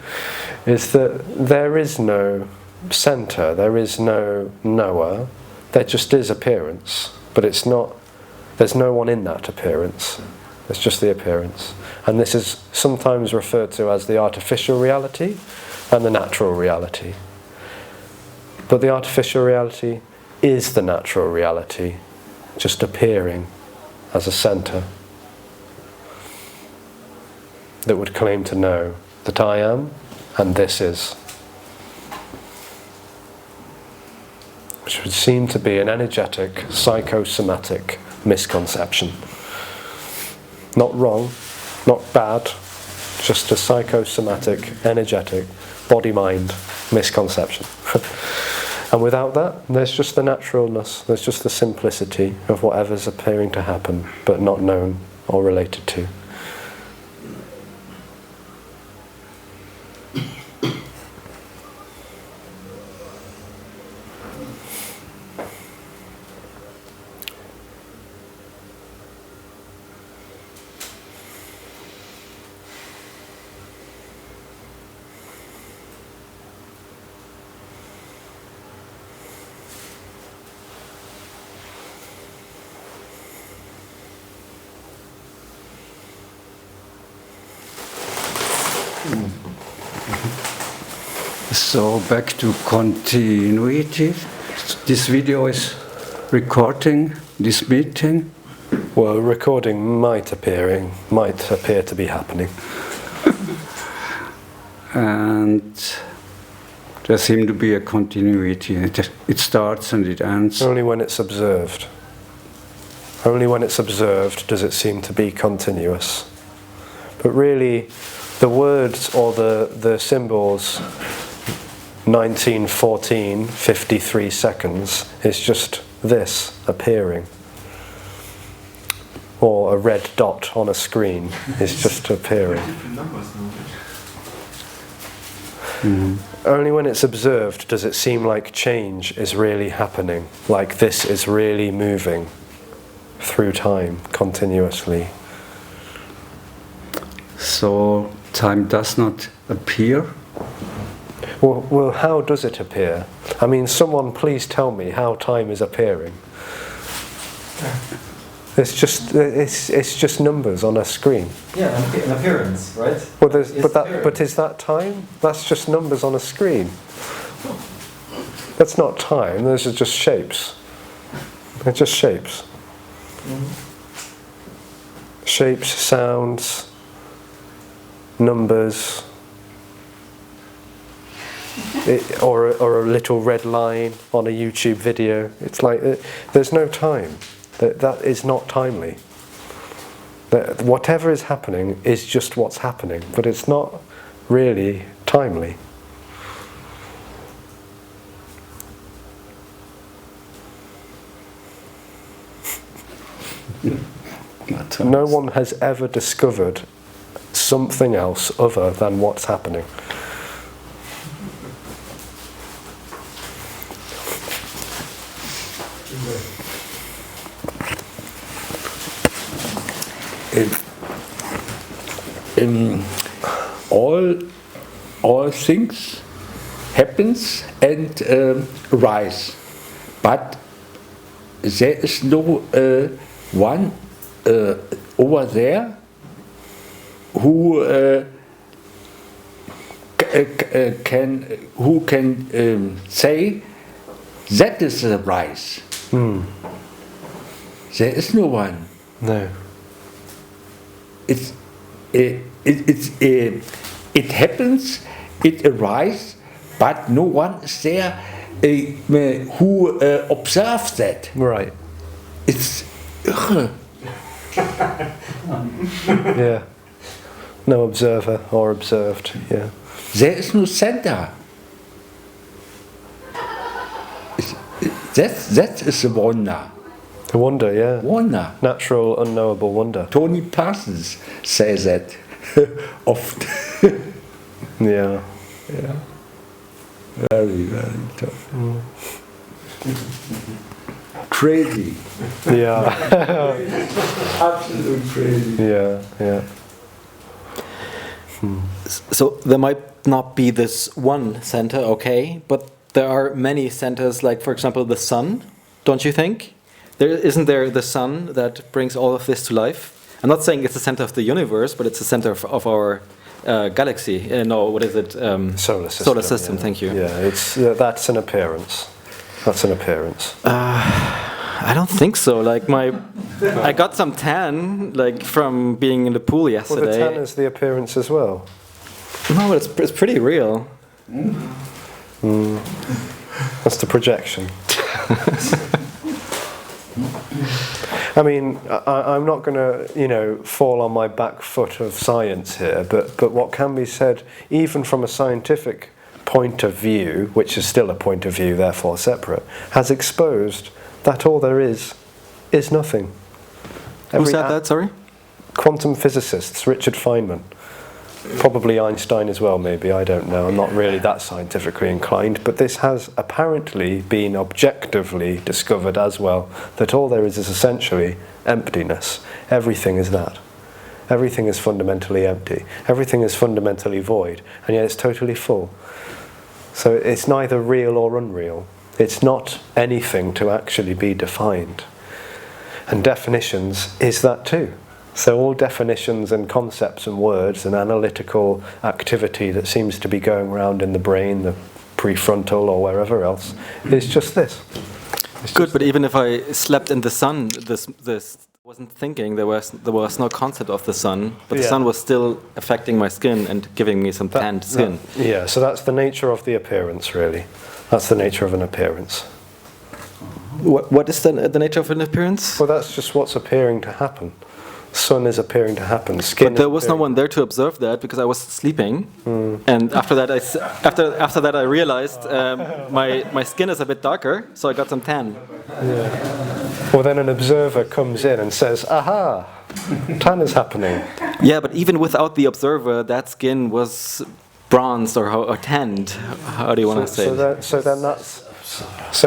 is that there is no centre, there is no knower, there just is appearance, but it's not, there's no one in that appearance, it's just the appearance. And this is sometimes referred to as the artificial reality and the natural reality. But the artificial reality is the natural reality, just appearing as a centre that would claim to know that I am and this is. Which would seem to be an energetic, psychosomatic misconception. Not wrong, not bad, just a psychosomatic, energetic, body-mind misconception. And without that, there's just the naturalness, there's just the simplicity of whatever's appearing to happen, but not known or related to. So back to continuity. This video is recording this meeting. Well, recording might appear to be happening. And there seems to be a continuity. It starts and it ends. Only when it's observed. Only when it's observed does it seem to be continuous. But really, the words or the symbols 1914, 53 seconds is just this appearing. Or a red dot on a screen is just appearing. Only when it's observed does it seem like change is really happening, like this is really moving. through time continuously. So time does not appear? Well, how does it appear? I mean, someone please tell me how time is appearing. It's just numbers on a screen. Yeah, an appearance, right? Well, but is that time? That's just numbers on a screen. That's not time. Those are just shapes. They're just shapes. Shapes, sounds, numbers, or a little red line on a YouTube video. It's like there's no time. That is not timely. That whatever is happening is just what's happening, but it's not really timely. No one has ever discovered something else other than what's happening. All things happens and rise, but there is no one over there who can say that is a rise. There is no one. No. It happens, it arises, but no one is there who observes that. Right. It's irre. Yeah. No observer or observed. Yeah. There is no center. That is a wonder. A wonder, yeah. Wonder. Natural, unknowable wonder. Tony Parsons says that often. Yeah. Yeah. Very, very tough. Crazy. Yeah. Absolutely crazy. Yeah. Yeah. So there might not be this one center, okay, but there are many centers, like for example the sun, don't you think? Isn't there the sun that brings all of this to life? I'm not saying it's the center of the universe, but it's the center of our galaxy. No, what is it? Solar system. Solar system. Yeah. Thank you. Yeah, that's an appearance. That's an appearance. I don't think so. Like I got some tan, like from being in the pool Well, yesterday. the tan is the appearance as well. No, it's pretty real. That's the projection. I mean, I'm not going to, fall on my back foot of science here, but what can be said, even from a scientific point of view, which is still a point of view, therefore separate, has exposed that all there is nothing. Who said that, sorry? Quantum physicists, Richard Feynman. Probably Einstein as well, maybe, I don't know. I'm not really that scientifically inclined, but this has apparently been objectively discovered as well, that all there is essentially emptiness. Everything is that. Everything is fundamentally empty. Everything is fundamentally void, and yet it's totally full. So it's neither real or unreal. It's not anything to actually be defined. And definitions is that too. So all definitions and concepts and words and analytical activity that seems to be going around in the brain, the prefrontal or wherever else, is just this. Good, but even if I slept in the sun, this wasn't thinking. There was no concept of the sun, but the sun was still affecting my skin and giving me some tanned skin. Yeah, so that's the nature of the appearance, really. That's the nature of an appearance. What is the nature of an appearance? Well, that's just what's appearing to happen. Sun is appearing to happen. Skin. But there was no one there to observe that because I was sleeping, and after that I realized my skin is a bit darker, so I got some tan. Yeah. Well, then an observer comes in and says, "Aha, tan is happening." Yeah, but even without the observer, that skin was bronzed or tanned. How do you want to say it? So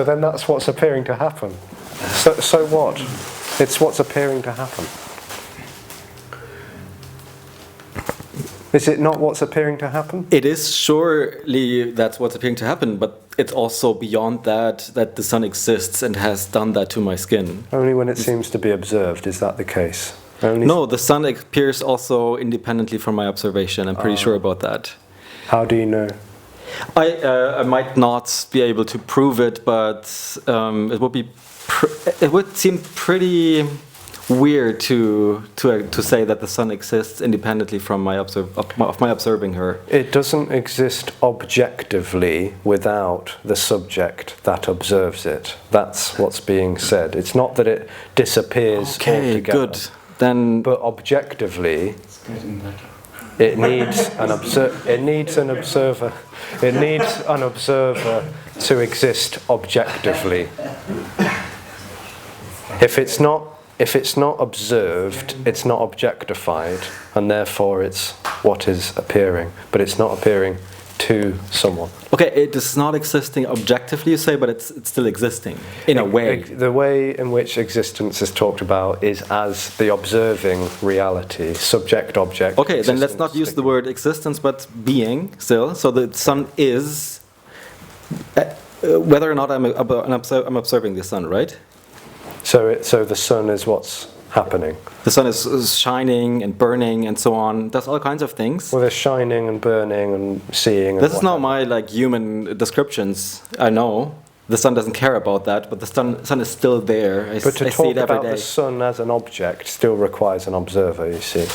then that's what's appearing to happen. So what? It's what's appearing to happen. Is it not what's appearing to happen? It is surely that's what's appearing to happen, but it's also beyond that the sun exists and has done that to my skin. Only when it seems to be observed, is that the case? Only No, the sun appears also independently from my observation. I'm pretty sure about that. How do you know? I might not be able to prove it, but it would seem pretty weird to say that the sun exists independently from my observing her. It doesn't exist objectively without the subject that observes it. That's what's being said. It's not that it disappears Okay, altogether. good. Then But objectively, it needs an observer. It needs an observer. It needs an observer to exist objectively. If it's not observed, it's not objectified, and therefore it's what is appearing. But it's not appearing to someone. okay, it is not existing objectively, you say, but it's still existing in a way. The way in which existence is talked about is as the observing reality, subject-object. Okay, then let's not existence. use the word existence, but being still. So the sun is, whether or not I'm observing the sun, right? So the sun is what's happening. The sun is shining and burning and so on. Does all kinds of things. Well, there's shining and burning and seeing. And This is not my human descriptions. I know the sun doesn't care about that, but the sun is still there. But to I see talk it every about day. the sun as an object still requires an observer, you see.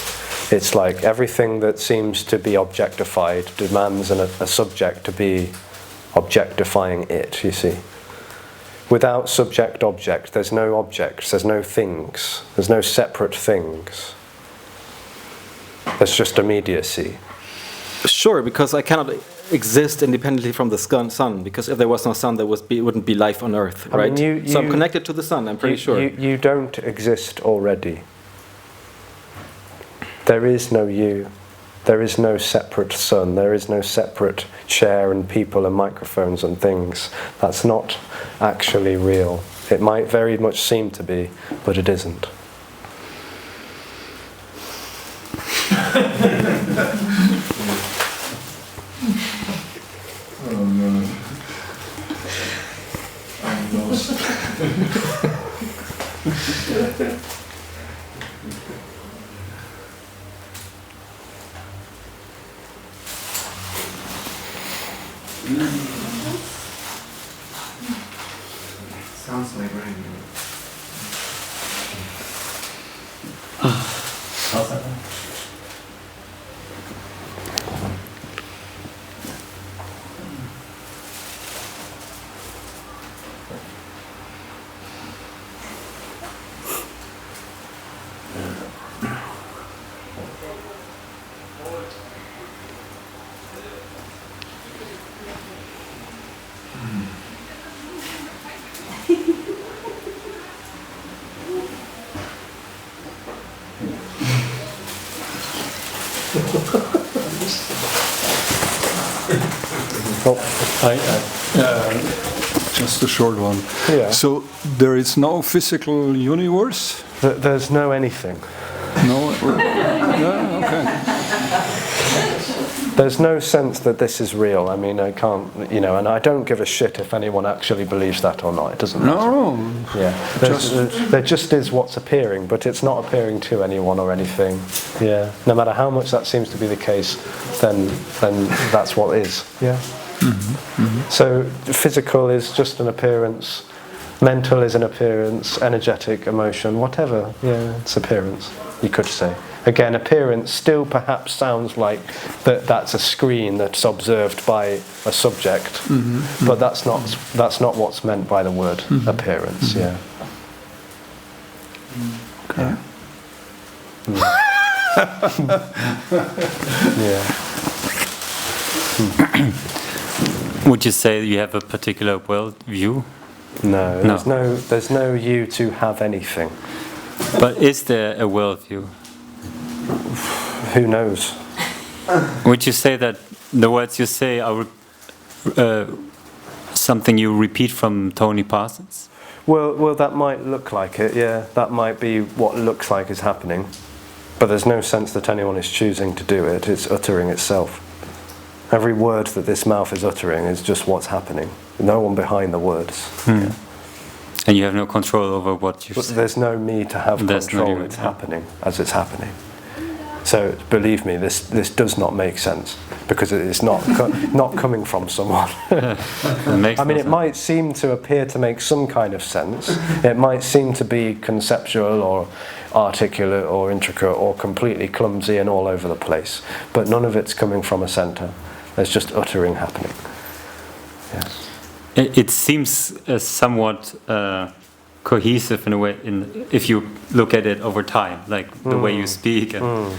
It's like everything that seems to be objectified demands a subject to be objectifying it, you see. Without subject-object, there's no objects, there's no things, there's no separate things. There's just immediacy. Sure, because I cannot exist independently from the sun. Because if there was no sun, there wouldn't be life on Earth, right? So I'm connected to the sun. I'm pretty sure. You don't exist already. There is no you. There is no separate sun. There is no separate chair and people and microphones and things. That's not actually real. It might very much seem to be, but it isn't. Oh no. I'm lost. Sounds like rain. Just a short one. Yeah. So there is no physical universe? There's no anything. No? Yeah, okay. There's no sense that this is real. I mean, I can't, and I don't give a shit if anyone actually believes that or not. It doesn't matter. No. Yeah. There just is what's appearing, but it's not appearing to anyone or anything. Yeah. No matter how much that seems to be the case, then that's what is. Yeah. Mm-hmm. Mm-hmm. So physical is just an appearance. Mental is an appearance. Energetic, emotion, whatever. Yeah, it's appearance. You could say. Again, appearance still perhaps sounds like that's a screen that's observed by a subject, Mm-hmm. but that's not what's meant by the word appearance. Yeah. Okay. Yeah. Would you say you have a particular world view? No, No. there's no you to have anything. But is there a world view? Who knows? Would you say that the words you say are something you repeat from Tony Parsons? Well, that might look like it, yeah. That might be what looks like is happening. But there's no sense that anyone is choosing to do it. It's uttering itself. Every word that this mouth is uttering is just what's happening. No one behind the words. Yeah. And you have no control over what you But say. there's no me to have There's no control. you, It's yeah. happening as it's happening. So believe me, this does not make sense because it is not not coming from someone. It makes I mean, no it sense. might seem to appear to make some kind of sense. It might seem to be conceptual or articulate or intricate or completely clumsy and all over the place. But none of it's coming from a centre. There's just uttering happening. Yes. It seems somewhat cohesive in a way, if you look at it over time, like the way you speak. And,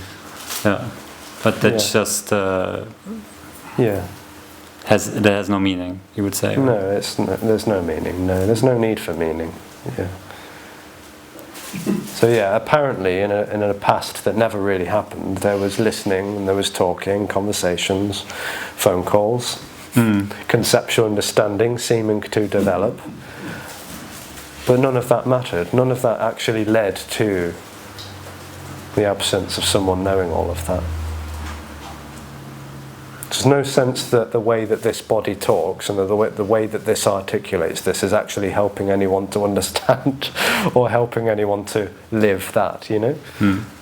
but that's just Yeah. that has no meaning, you would say. No, there's no meaning. No, there's no need for meaning. Yeah. So yeah, apparently in a past that never really happened, there was listening and there was talking, conversations, phone calls, conceptual understanding seeming to develop. But none of that mattered. None of that actually led to the absence of someone knowing all of that. There's no sense that the way that this body talks and the way that this articulates this is actually helping anyone to understand or helping anyone to live that, you know?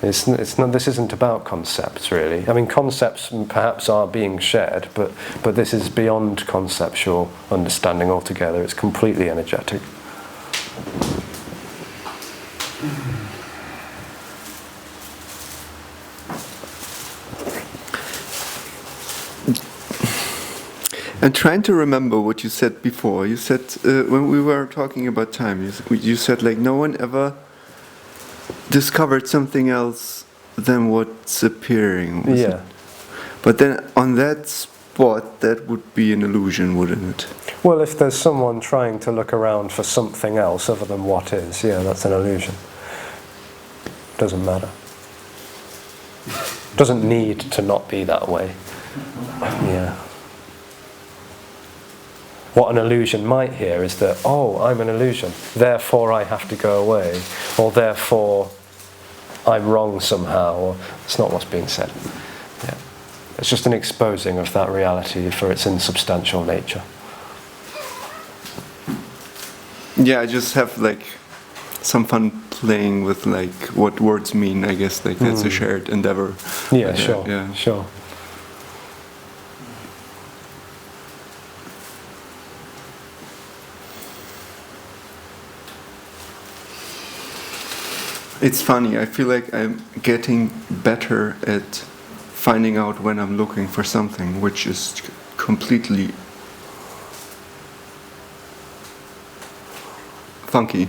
It's not, this isn't about concepts, really. I mean, concepts perhaps are being shared, but this is beyond conceptual understanding altogether. It's completely energetic. I'm trying to remember what you said before. You said when we were talking about time, you said like no one ever discovered something else than what's appearing. Was it? But then on that spot, that would be an illusion, wouldn't it? Well, if there's someone trying to look around for something else other than what is, yeah, that's an illusion. Doesn't matter. Doesn't need to not be that way. Yeah. What an illusion might hear is that, oh, I'm an illusion, therefore I have to go away, or therefore I'm wrong somehow, or it's not what's being said. Yeah. It's just an exposing of that reality for its insubstantial nature. Yeah, I just have like some fun playing with like what words mean. I guess like that's a shared endeavor. Yeah, But, sure, yeah. sure. It's funny. I feel like I'm getting better at finding out when I'm looking for something, which is completely funky.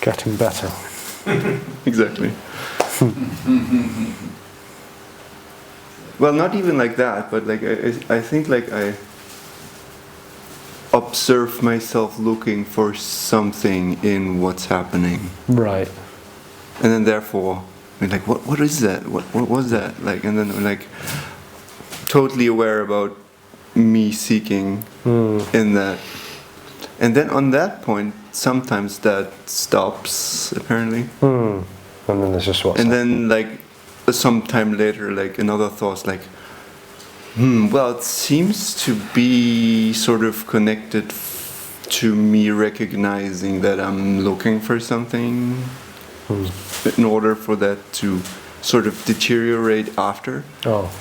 Getting better. Exactly. Well, not even like that, but like I think like I observe myself looking for something in what's happening, Right. and then therefore, I mean, like what is that? What was that? Like, and then I'm like totally aware about me seeking in that, and then on that point, sometimes that stops apparently. And then there's just what's And then, like, some time later, like, another thought's like, well, it seems to be sort of connected to me recognizing that I'm looking for something in order for that to sort of deteriorate after. Oh.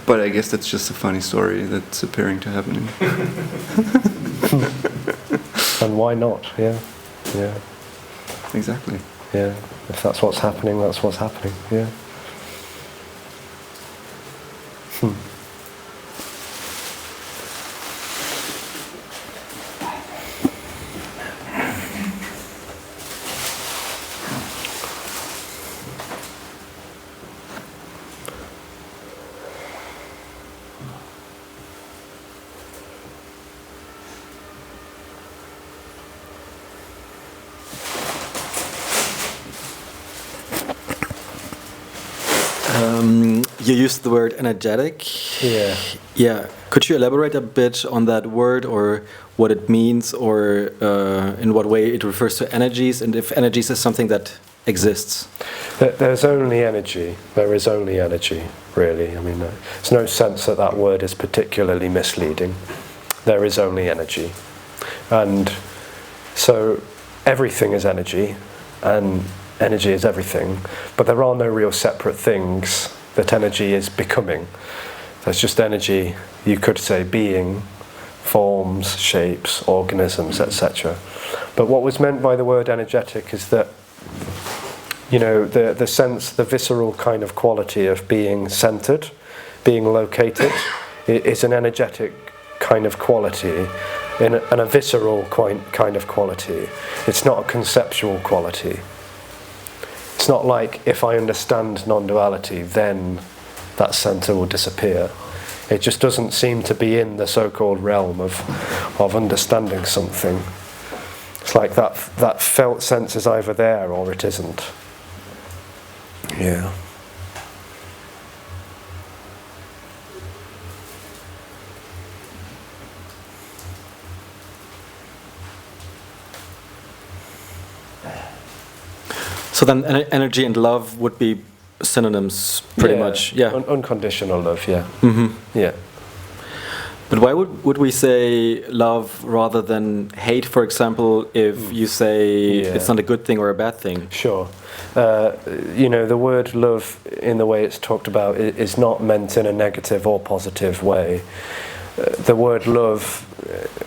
But I guess that's just a funny story that's appearing to happen. And why not? Yeah. Yeah. Exactly. Yeah. If that's what's happening, that's what's happening. Yeah. You used the word energetic. Yeah. Yeah. Could you elaborate a bit on that word, or what it means, or in what way it refers to energies, and if energies is something that exists? There's only energy. There is only energy, really. I mean, there's no sense that that word is particularly misleading. There is only energy. And so everything is energy, and energy is everything, but there are no real separate things that energy is becoming. There's just energy, you could say, being, forms, shapes, organisms, etc. But what was meant by the word energetic is that, you know, the sense, the visceral kind of quality of being centered, being located, is an energetic kind of quality, and a visceral kind of quality. It's not a conceptual quality. It's not like if I understand non-duality, then that center will disappear. It just doesn't seem to be in the so-called realm of understanding something. It's like that felt sense is either there or it isn't. Yeah. So then energy and love would be synonyms, pretty much. Yeah. Unconditional love, yeah. Mm-hmm. Yeah. But why would we say love rather than hate, for example, if you say it's not a good thing or a bad thing? Sure. You know, the word love, in the way it's talked about, is not meant in a negative or positive way. The word love,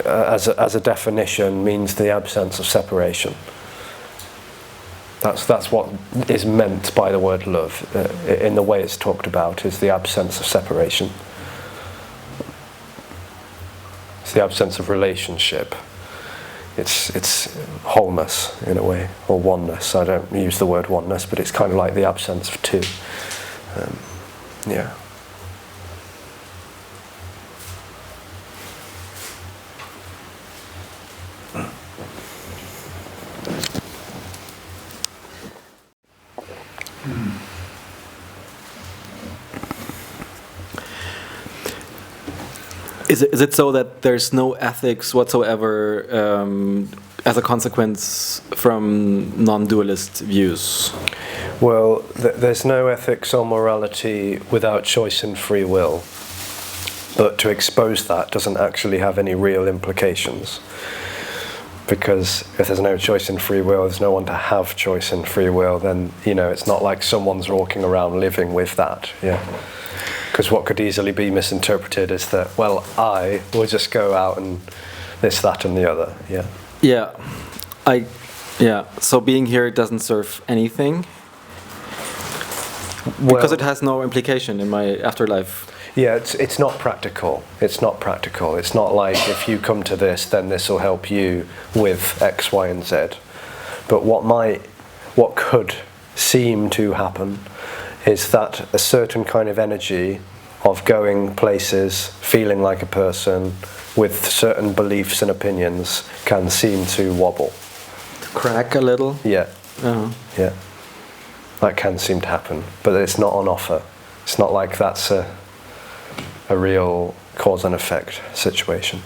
as a definition, means the absence of separation. That's what is meant by the word love, in the way it's talked about, is the absence of separation. It's the absence of relationship. It's wholeness, in a way, or oneness. I don't use the word oneness, but it's kind of like the absence of two. Yeah. Is it so that there's no ethics whatsoever as a consequence from non-dualist views? Well, there's no ethics or morality without choice and free will. But to expose that doesn't actually have any real implications. Because if there's no choice and free will, there's no one to have choice and free will, then, you know, it's not like someone's walking around living with that, yeah. Because what could easily be misinterpreted is that, well, I will just go out and this, that, and the other. Yeah. Yeah. So being here doesn't serve anything because it has no implication in my afterlife. Yeah, it's not practical. It's not practical. It's not like if you come to this, then this will help you with X, Y, and Z. But what could seem to happen is that a certain kind of energy of going places, feeling like a person, with certain beliefs and opinions can seem to wobble. To crack a little? Yeah. Uh-huh. Yeah. That can seem to happen, but it's not on offer. It's not like that's a real cause and effect situation.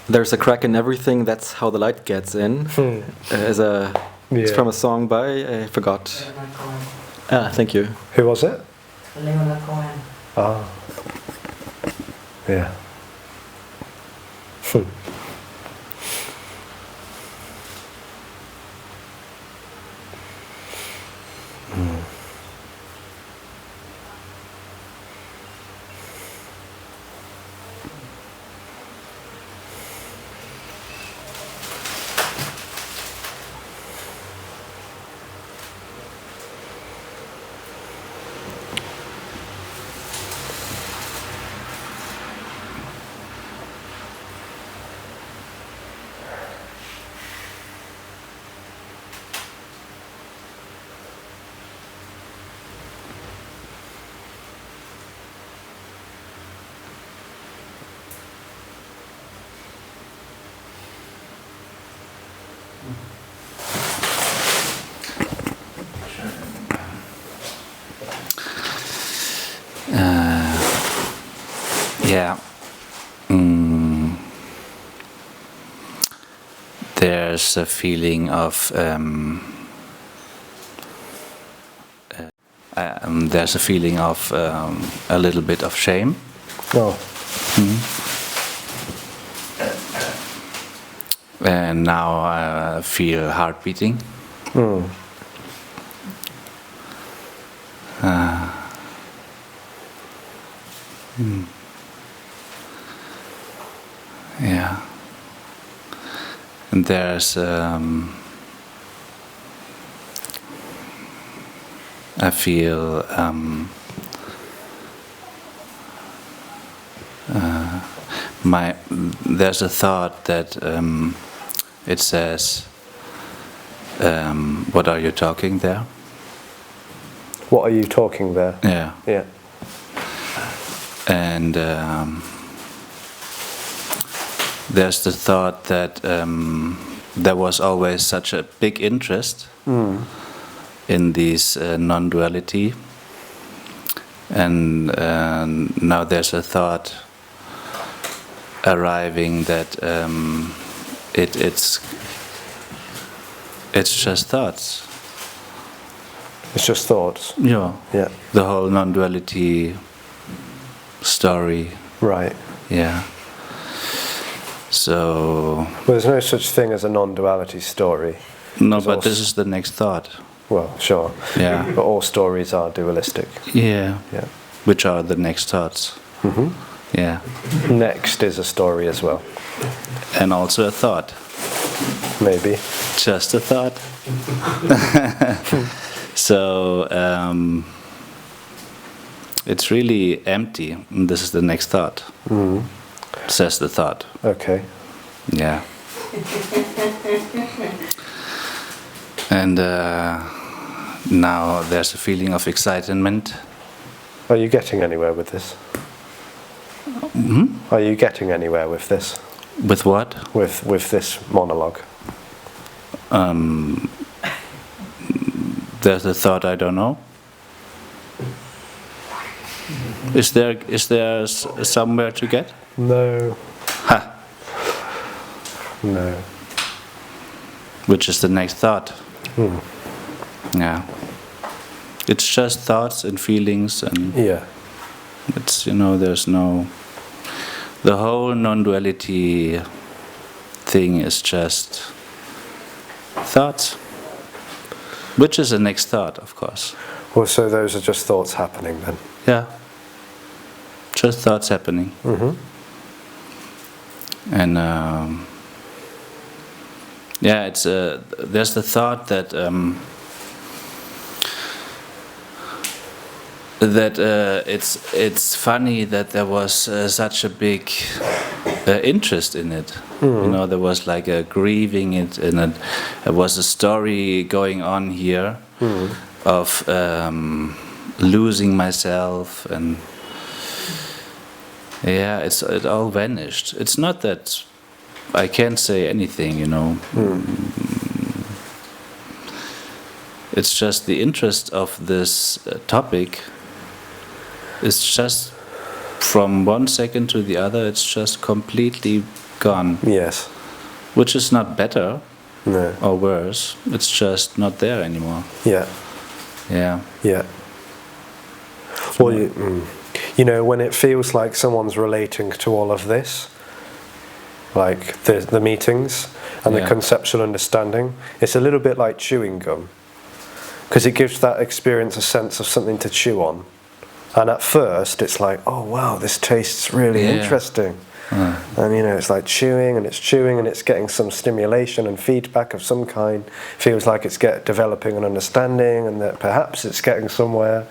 There's a crack in everything, that's how the light gets in. It's from a song by, I forgot. Thank you. Who was it? Leonard Cohen. Ah. Yeah. Yeah. There's a feeling of a little bit of shame. Oh. And now I feel heart beating. Yeah. And there's I feel there's a thought that it says, what are you talking there? What are you talking there? Yeah. Yeah. And there's the thought that there was always such a big interest in this non-duality, and now there's a thought arriving that it's just thoughts. It's just thoughts. Yeah. Yeah. The whole non-duality story. Right. Yeah. So. Well, there's no such thing as a non-duality story. No, There's but this is the next thought. Well, sure. Yeah. But all stories are dualistic. Yeah. Yeah. Which are the next thoughts. Yeah. Next is a story as well. And also a thought. Maybe. Just a thought. So it's really empty. And this is the next thought. Says the thought. Okay. Yeah. And now there's a feeling of excitement. Are you getting anywhere with this? Are you getting anywhere with this? With what? With this monologue? There's a thought I don't know. Is there somewhere to get? No. Ha. No. Which is the next thought. Yeah. It's just thoughts and feelings, and Yeah. it's, there's no. The whole non-duality thing is just thoughts. Which is the next thought, of course. Well, so those are just thoughts happening then? Yeah. Just thoughts happening. And yeah, it's there's the thought that it's funny that there was such a big interest in it. There was like a grieving it, and there was a story going on here of losing myself, and yeah, it all vanished. It's not that I can't say anything, It's just the interest of this topic is just from one second to the other, it's just completely gone. Yes. Which is not better No. or worse, it's just not there anymore. Yeah. Yeah. Yeah. Well, when it feels like someone's relating to all of this, like the meetings and the conceptual understanding, it's a little bit like chewing gum, because it gives that experience a sense of something to chew on. And at first, it's like, oh wow, this tastes really interesting. And it's like chewing and it's getting some stimulation and feedback of some kind. Feels like it's developing an understanding, and that perhaps it's getting somewhere.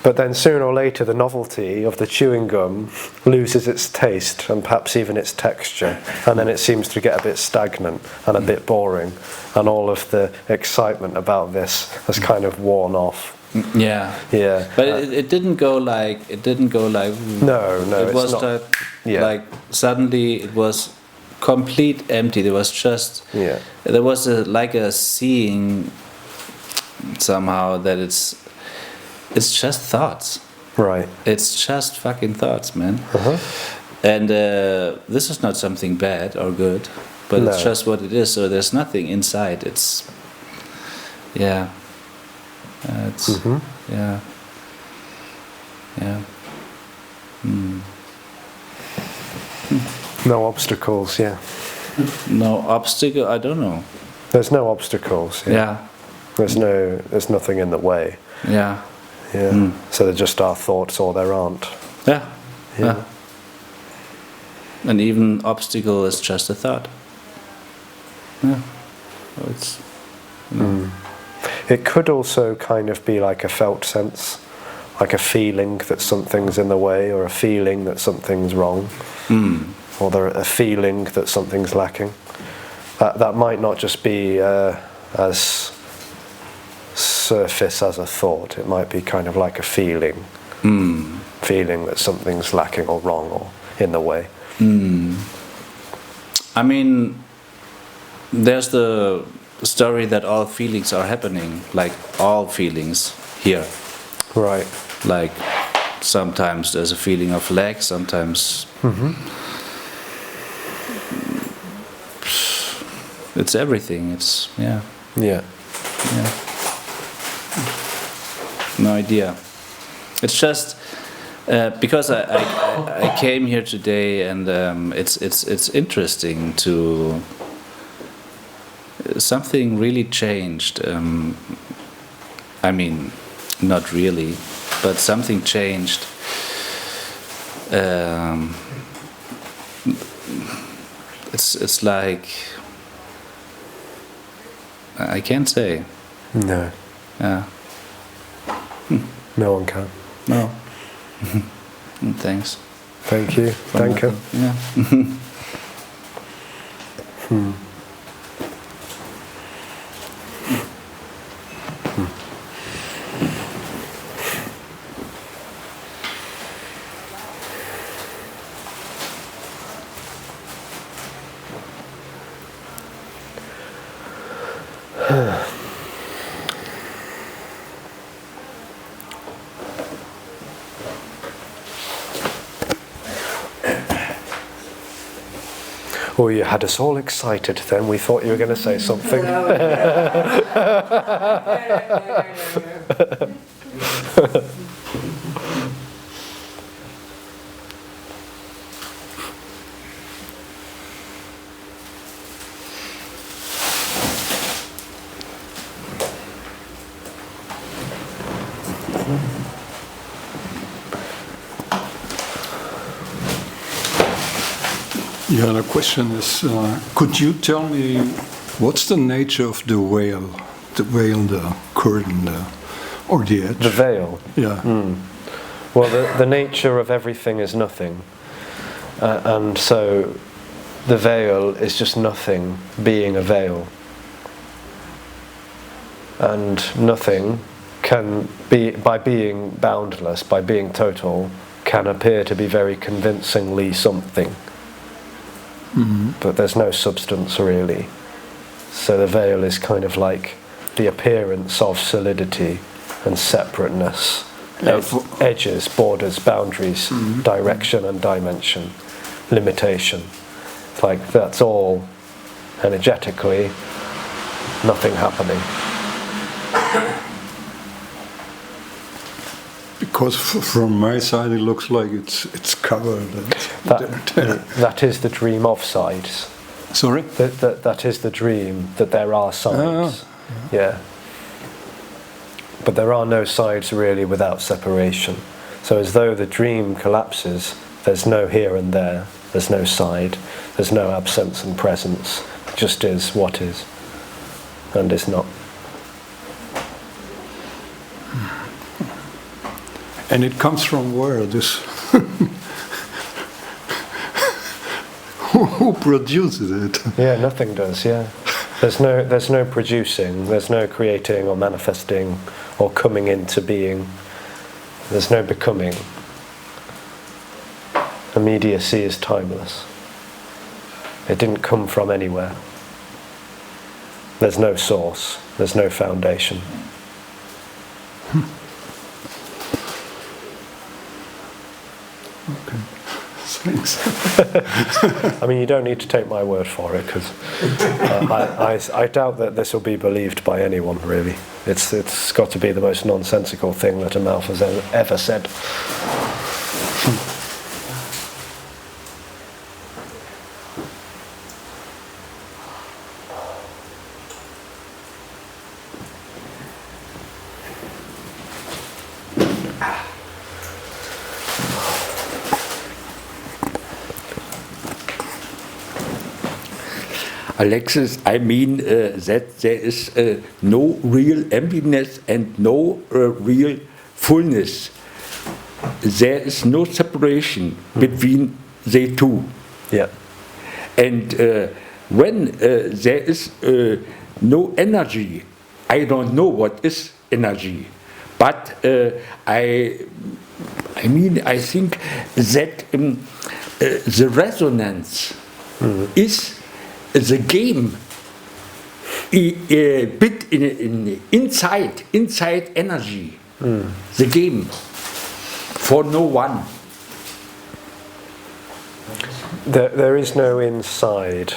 But then sooner or later, the novelty of the chewing gum loses its taste and perhaps even its texture, and then it seems to get a bit stagnant and a bit boring, and all of the excitement about this has kind of worn off. Yeah. Yeah. But it didn't go like. No, It it's was not. like suddenly it was complete empty. There was just. Yeah. There was like a seeing somehow that it's just thoughts. Right. It's just fucking thoughts, man. Uh-huh. And this is not something bad or good, but it's No. just what it is. So there's nothing inside. It's, yeah. It's, Mhm. yeah. Yeah. No obstacles, yeah. No obstacle, I don't know. There's no obstacles. Yeah. There's nothing in the way. Yeah. Yeah. So they're just our thoughts or there aren't. Yeah. Yeah. Yeah. And even obstacle is just a thought. Yeah. So it's, It could also kind of be like a felt sense, like a feeling that something's in the way, or a feeling that something's wrong, or a feeling that something's lacking. That might not just be as surface as a thought. It might be kind of like a feeling, feeling that something's lacking or wrong or in the way. I mean, there's the story that all feelings are happening, like all feelings here. Right. Like sometimes there's a feeling of lack, sometimes it's everything. It's Yeah. yeah. No idea. It's just because I came here today, and it's interesting to something really changed. I mean, not really, but something changed. It's like I can't say. No. Yeah. No one can. No. Thanks. Thank you. Thank you. Yeah. Oh, you had us all excited then. We thought you were going to say something. Yeah, the question is, could you tell me what's the nature of the veil, the curtain, or the edge? The veil. Yeah. Well, the nature of everything is nothing. And so the veil is just nothing being a veil. And nothing can be, by being boundless, by being total, can appear to be very convincingly something. But there's no substance really. So the veil is kind of like the appearance of solidity and separateness, edges, borders, boundaries, direction and dimension, limitation. It's like that's all energetically nothing happening. Because from my side it looks like it's covered. That is the dream of sides. Sorry? That is the dream, that there are sides. Yeah. But there are no sides really without separation. So as though the dream collapses, there's no here and there, there's no side, there's no absence and presence. It just is what is and is not. And it comes from where? This who produces it? Yeah, nothing does, yeah. There's no producing, there's no creating or manifesting or coming into being. There's no becoming. Immediacy is timeless. It didn't come from anywhere. There's no source, there's no foundation. Thanks. I mean, you don't need to take my word for it, because I doubt that this will be believed by anyone, really. It's got to be the most nonsensical thing that a mouth has ever said. Alexis, I mean that there is no real emptiness and no real fullness. There is no separation between the two. Yeah. And when there is no energy, I don't know what is energy, but I think that the resonance is the game bit inside energy, the game for no one. There is no inside.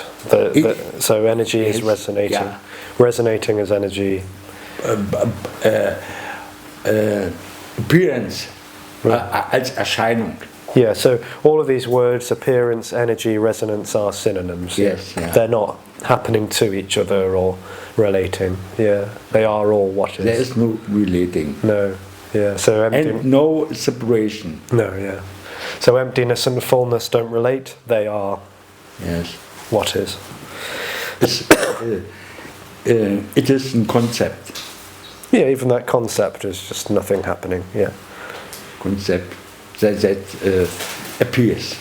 So energy is resonating. Yeah. Resonating as energy. Appearance als Erscheinung. Yeah, so all of these words, appearance, energy, resonance, are synonyms. Yes, yeah. They're not happening to each other or relating. Yeah, they are all what is. There is no relating. No, yeah, so empty. And no separation. No, yeah. So emptiness and fullness don't relate, they are Yes. what is. It is a concept. Yeah, even that concept is just nothing happening, yeah. Concept that appears.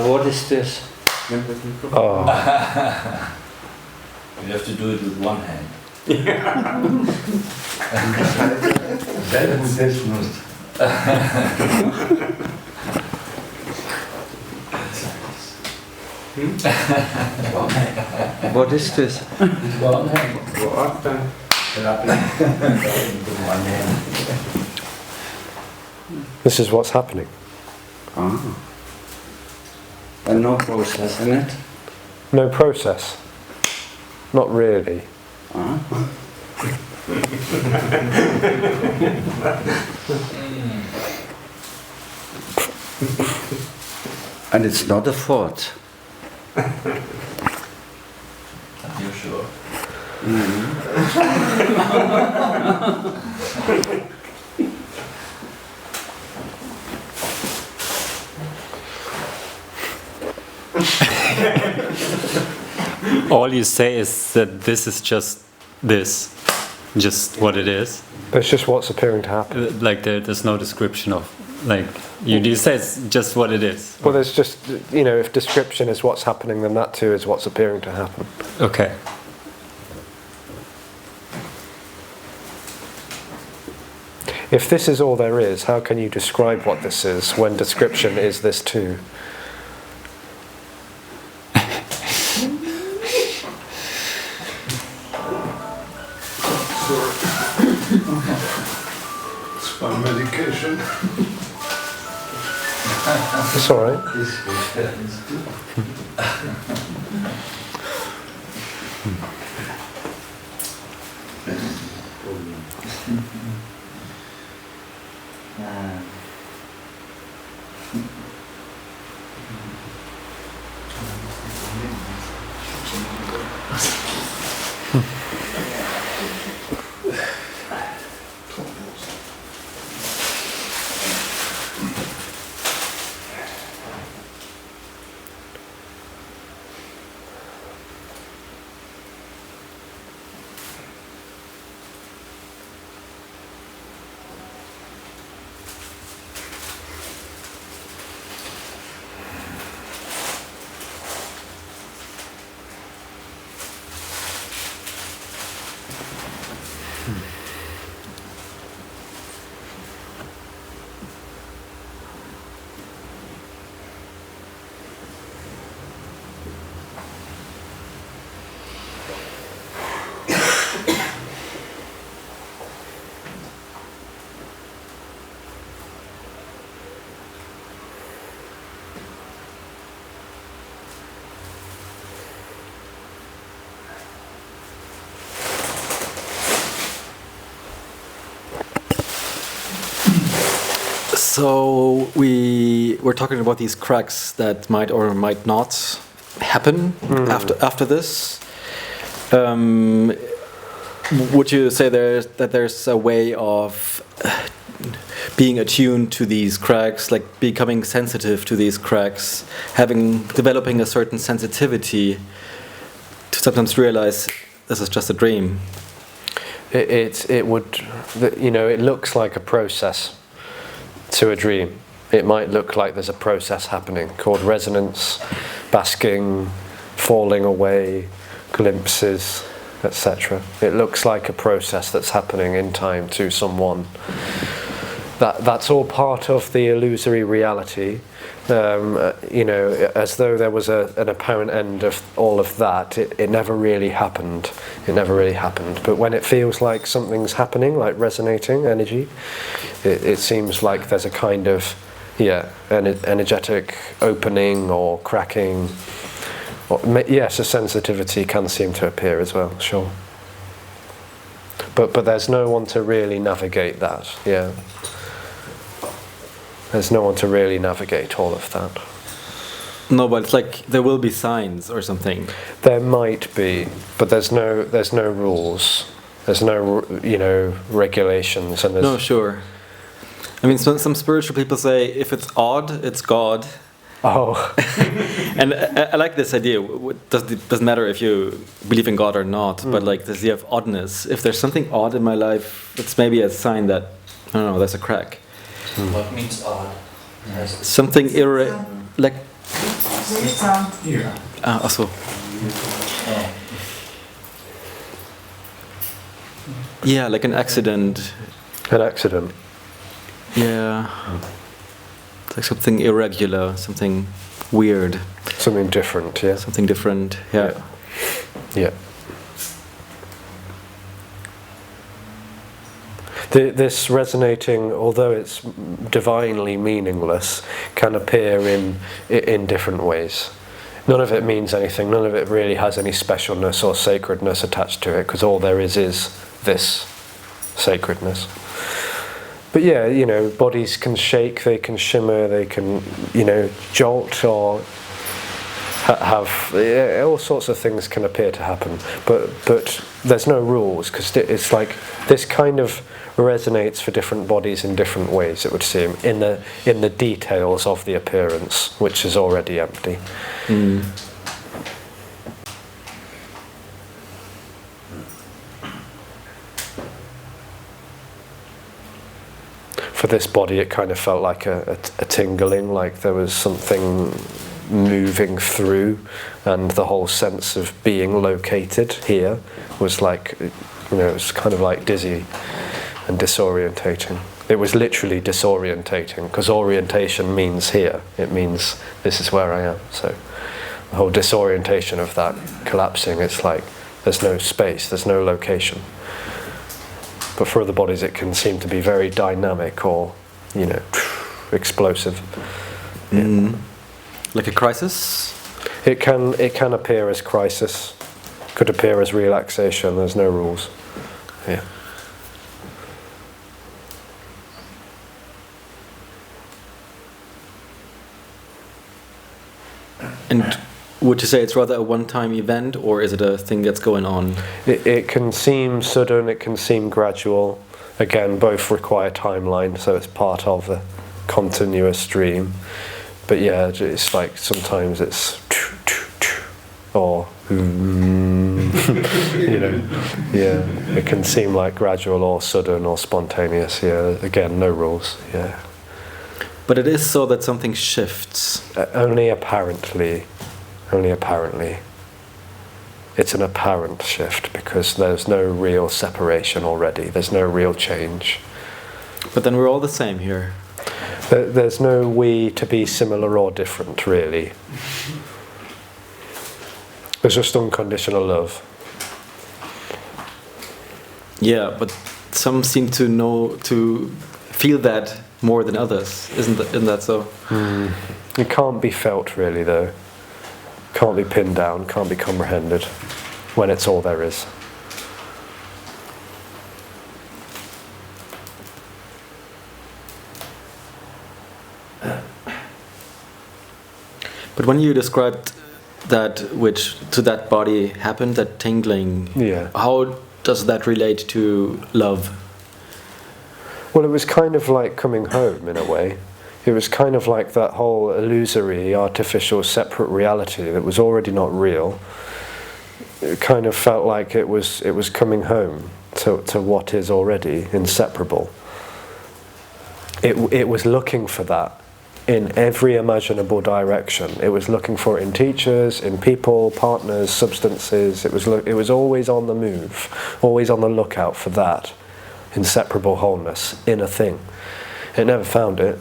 What is this? Oh, You have to do it with one hand. Selbstbewusst. What is this? One hand. One hand. this is what's happening. Ah. And no process in it? No process. Not really. Ah. And it's not a thought. Are you sure? All you say is that this is just this, just what it is. It's just what's appearing to happen. Like there's no description of, like, you say it's just what it is. Well, there's just, if description is what's happening, then that too is what's appearing to happen. Okay. If this is all there is, how can you describe what this is when description is this too? It's my medication. It's all right. So we're talking about these cracks that might or might not happen after this. Would you say there's a way of being attuned to these cracks, like becoming sensitive to these cracks, developing a certain sensitivity to sometimes realize this is just a dream? It would, it looks like a process to a dream. It might look like there's a process happening called resonance, basking, falling away, glimpses, etc. It looks like a process that's happening in time to someone. That's all part of the illusory reality. As though there was an apparent end of all of that. It never really happened. It never really happened. But when it feels like something's happening, like resonating energy, it seems like there's a kind of energetic opening or cracking. Yes, a sensitivity can seem to appear as well. Sure. But there's no one to really navigate that. Yeah. There's no one to really navigate all of that. No, but it's like there will be signs or something. There might be, but there's no rules. There's no regulations, and no, sure. I mean, some spiritual people say if it's odd, it's God. Oh, and I like this idea. Doesn't matter if you believe in God or not, but like this idea of oddness. If there's something odd in my life, it's maybe a sign that I don't know. There's a crack. What means odd? Something like. Here. Also. Yeah, like an accident. an accident. Yeah. It's like something irregular, something weird. Something different, yeah. Something different, yeah. Yeah. This resonating, although it's divinely meaningless, can appear in different ways. None of it means anything. None of it really has any specialness or sacredness attached to it, because all there is this sacredness. But yeah, you know, bodies can shake, they can shimmer, they can, you know, jolt, or have all sorts of things can appear to happen. But there's no rules, because it's like this kind of resonates for different bodies in different ways, it would seem, in the details of the appearance, which is already empty. Mm. For this body, it kind of felt like a tingling, like there was something moving through, and the whole sense of being located here was like, you know, it was kind of like dizzy and disorientating. It was literally disorientating, because orientation means here. It means this is where I am. So the whole disorientation of that collapsing, it's like there's no space, there's no location. But for other bodies, it can seem to be very dynamic or, you know, explosive. Mm. Like a crisis? It can appear as crisis, could appear as relaxation. There's no rules. Yeah. And would you say it's rather a one-time event, or is it a thing that's going on? It can seem sudden, it can seem gradual. Again, both require timeline, so it's part of a continuous stream. But yeah, it's like sometimes it's or you know, yeah. It can seem like gradual or sudden or spontaneous. Yeah, again, no rules. Yeah. But it is so that something shifts. Only apparently. Only apparently. It's an apparent shift, because there's no real separation already. There's no real change. But then we're all the same here. There's no we to be similar or different, really. There's just unconditional love. Yeah, but some seem to feel that more than others. Isn't that so? Mm. It can't be felt, really, though. Can't be pinned down, can't be comprehended when it's all there is. But when you described that which to that body happened, that tingling, Yeah. how does that relate to love? Well, it was kind of like coming home in a way. It was kind of like that whole illusory, artificial, separate reality that was already not real. It kind of felt like it was coming home to what is already inseparable. It was looking for that in every imaginable direction. It was looking for it in teachers, in people, partners, substances. It was always on the move, always on the lookout for that inseparable wholeness in a thing. It never found it.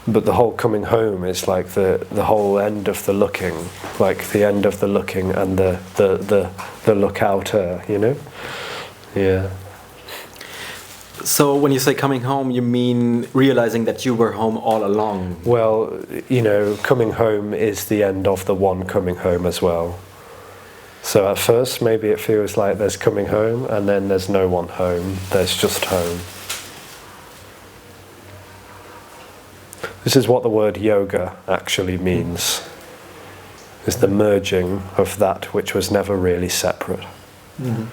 But the whole coming home is like the whole end of the looking, like the end of the looking and the lookouter, you know? Yeah. So when you say coming home, you mean realizing that you were home all along? Well, you know, coming home is the end of the one coming home as well. So at first, maybe it feels like there's coming home, and then there's no one home, there's just home. This is what the word yoga actually means, is the merging of that which was never really separate. Mm-hmm.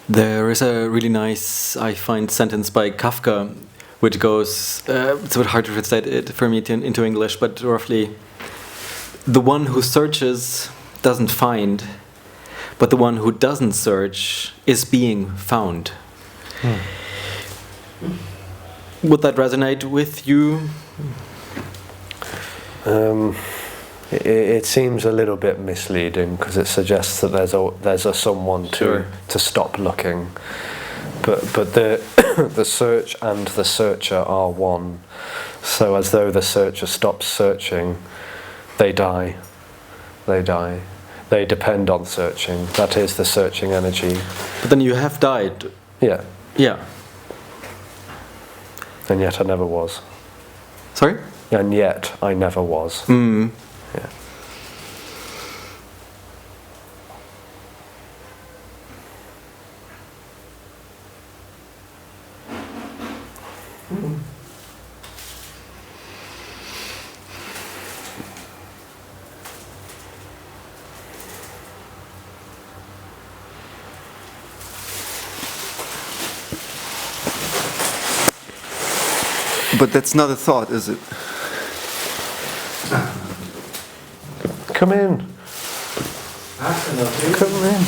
There is a really nice, I find, sentence by Kafka, which goes, it's a bit hard to translate it for me into English, but roughly, the one who searches doesn't find, but the one who doesn't search is being found. Would that resonate with you? It seems a little bit misleading because it suggests that there's a someone to stop looking, but the the search and the searcher are one. So as though the searcher stops searching, they die. They die. They depend on searching. That is the searching energy. But then you have died. Yeah. Yeah. And yet I never was. Sorry? And yet I never was. Mm. Yeah. But that's not a thought, is it? Come in. Come in.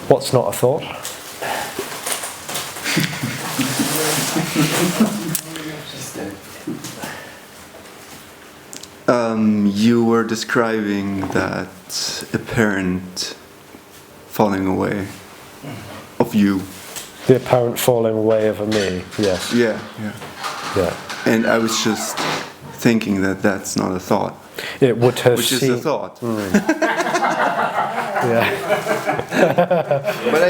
What's not a thought? You were describing that apparent falling away of you. The apparent falling away of a me, yes. Yeah. Yeah. And I was just thinking that that's not a thought. It would have Which is a thought. Yeah. But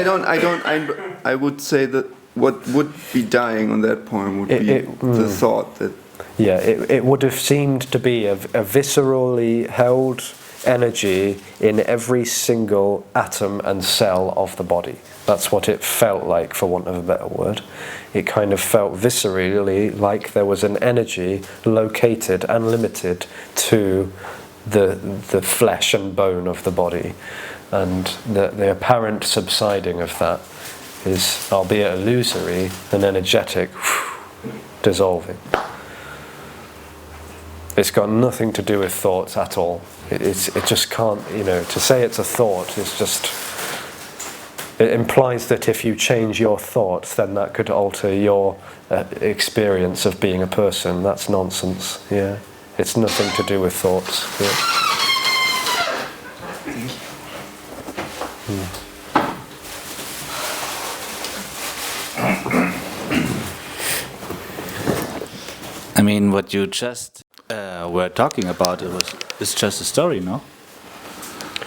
I would say that what would be dying on that point would be the thought that. Yeah, it would have seemed to be a viscerally held energy in every single atom and cell of the body. That's what it felt like, for want of a better word. It kind of felt viscerally like there was an energy located and limited to the flesh and bone of the body. And the apparent subsiding of that is, albeit illusory, an energetic dissolving. It's got nothing to do with thoughts at all. It just can't, to say it's a thought is just, it implies that if you change your thoughts, then that could alter your experience of being a person. That's nonsense, yeah. It's nothing to do with thoughts. Yeah. I mean, what you just were talking about, it's just a story, no?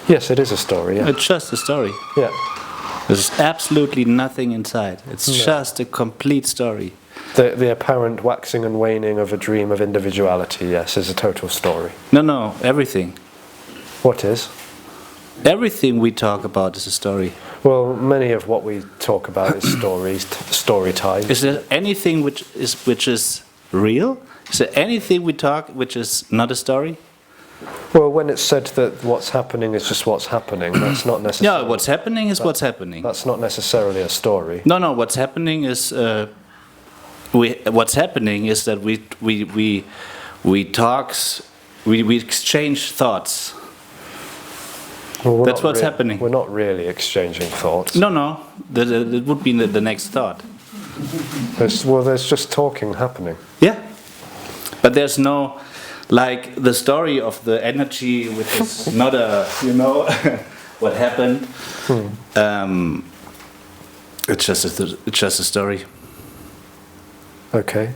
Yes, it is a story, yeah. It's just a story. Yeah. There's absolutely nothing inside. It's just a complete story. The apparent waxing and waning of a dream of individuality, yes, is a total story. No, everything. What is? Everything we talk about is a story. Well, many of what we talk about is story time. Is there anything which is real? Is there anything we talk which is not a story? Well, when it's said that what's happening is just what's happening, that's not necessarily... Yeah, what's happening is what's happening. That's not necessarily a story. No, what's happening is... what's happening is that we exchange thoughts. Well, that's what's happening. We're not really exchanging thoughts. No, that would be the next thought. There's just talking happening. Yeah, but there's no, like the story of the energy, which is not a, what happened. It's just a story. Okay.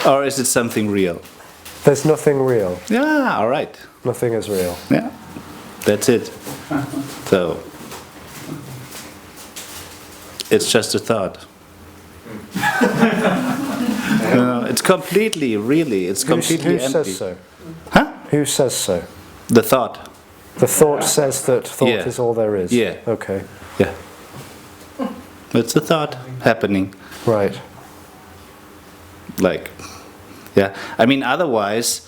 Or is it something real? There's nothing real. Yeah, all right. Nothing is real. Yeah, that's it. So, it's just a thought. It's completely, really, it's completely Who empty. says so? Huh? Who says so? The thought. The thought says that thought is all there is? Yeah. Okay. Yeah. It's a thought happening. Right. Like, yeah. I mean, otherwise,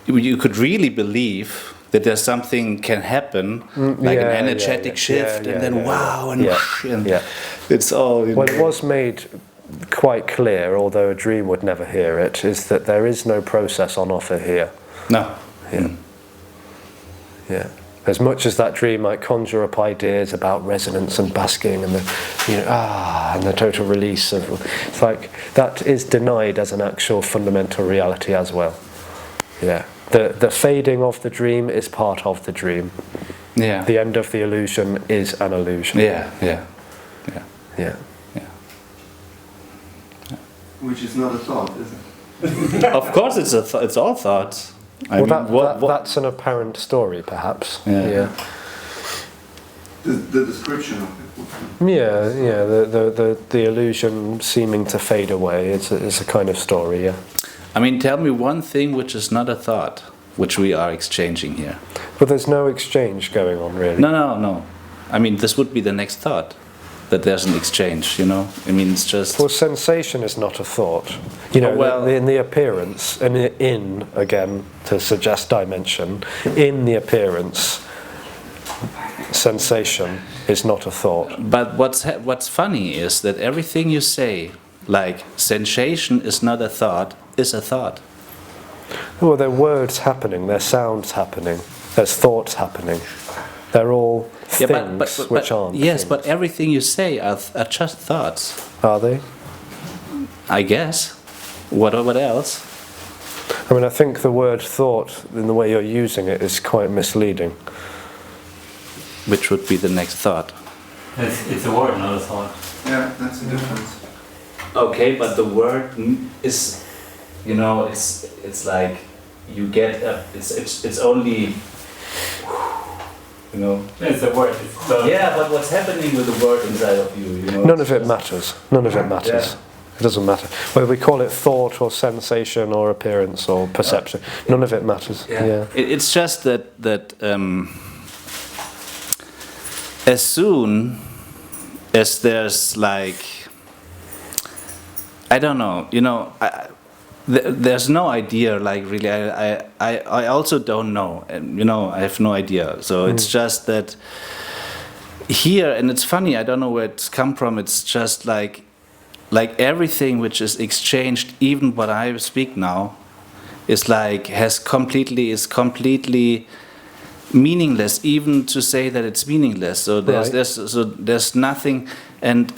you could really believe that there's something can happen, like an energetic shift, and then wow, and it's all. Well, it was made quite clear, although a dream would never hear it, is that there is no process on offer here. No. Yeah. Yeah. As much as that dream might conjure up ideas about resonance and basking and the, and the total release of, it's like that is denied as an actual fundamental reality as well. Yeah. The fading of the dream is part of the dream. Yeah. The end of the illusion is an illusion. Yeah. Which is not a thought, is it? Of course, it's all thoughts. That's an apparent story, perhaps. Yeah. The description of it. The illusion seeming to fade away is a kind of story. Yeah. I mean, tell me one thing which is not a thought, which we are exchanging here. But there's no exchange going on, really. No. I mean, this would be the next thought, that there's an exchange, I mean, it's just... Well, sensation is not a thought. In the appearance, and again, to suggest dimension, in the appearance, sensation is not a thought. But what's funny is that everything you say, like sensation is not a thought, is a thought. Well, there are words happening, there are sounds happening, there's thoughts happening. They're all things which aren't. Yes, things. but everything you say are just thoughts. Are they? I guess. What else? I mean, I think the word thought, in the way you're using it, is quite misleading. Which would be the next thought? It's a word, not a thought. Yeah, that's the difference. Okay, but the word is, it's like you get it's only, It's a word. Yeah, but what's happening with the word inside of you? None of it matters. None of it matters. Yeah. It doesn't matter. Whether we call it thought or sensation or appearance or perception, none of it matters. Yeah. It's just that as soon as there's like, I don't know, there's no idea, like really. I also don't know, and I have no idea. So it's just that here, and it's funny. I don't know where it's come from. It's just like everything which is exchanged, even what I speak now, is completely meaningless. Even to say that it's meaningless. So there's nothing, and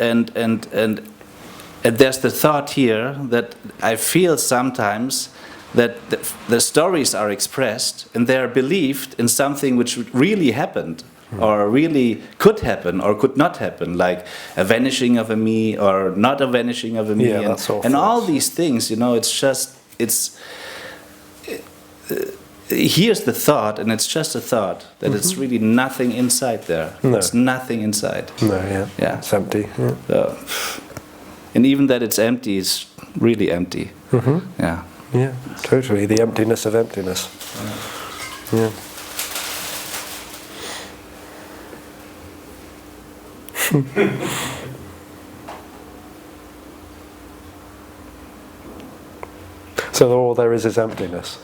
there's the thought here that I feel sometimes that the stories are expressed and they are believed in something which really happened or really could happen or could not happen, like a vanishing of a me or not a vanishing of a me, here's the thought, and it's just a thought, that it's really nothing inside there. No. It's nothing inside. No, yeah. Yeah. It's empty. Yeah. So, and even that it's empty is really empty. Yeah. Yeah, totally. The emptiness of emptiness. Yeah. So all there is emptiness,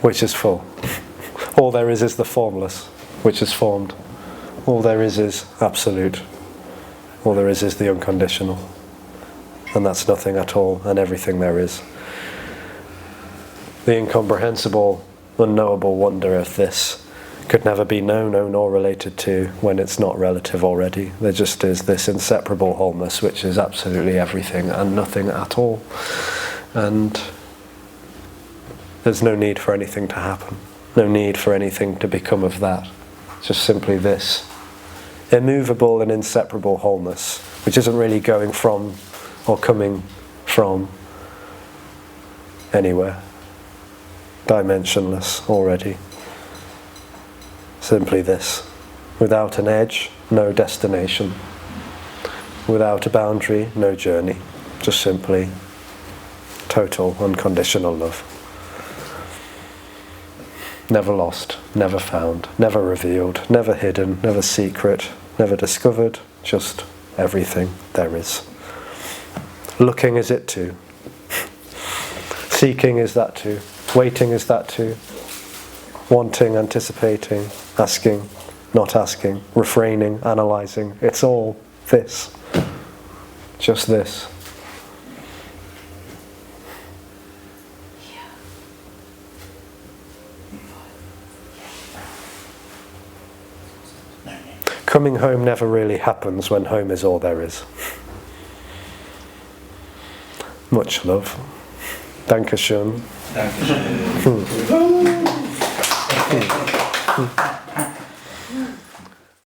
which is full. All there is the formless, which is formed. All there is absolute. All there is the unconditional. And that's nothing at all, and everything there is. The incomprehensible, unknowable wonder of this could never be known or related to when it's not relative already. There just is this inseparable wholeness, which is absolutely everything and nothing at all. And there's no need for anything to happen. No need for anything to become of that. Just simply this immovable and inseparable wholeness, which isn't really going from or coming from anywhere. Dimensionless already. Simply this. Without an edge, no destination. Without a boundary, no journey. Just simply total, unconditional love. Never lost, never found, never revealed, never hidden, never secret, never discovered, just everything there is. Looking is it too. Seeking is that too. Waiting is that too. Wanting, anticipating, asking, not asking, refraining, analysing. It's all this. Just this. Coming home never really happens when home is all there is. Much love. Dankeschön. Dankeschön.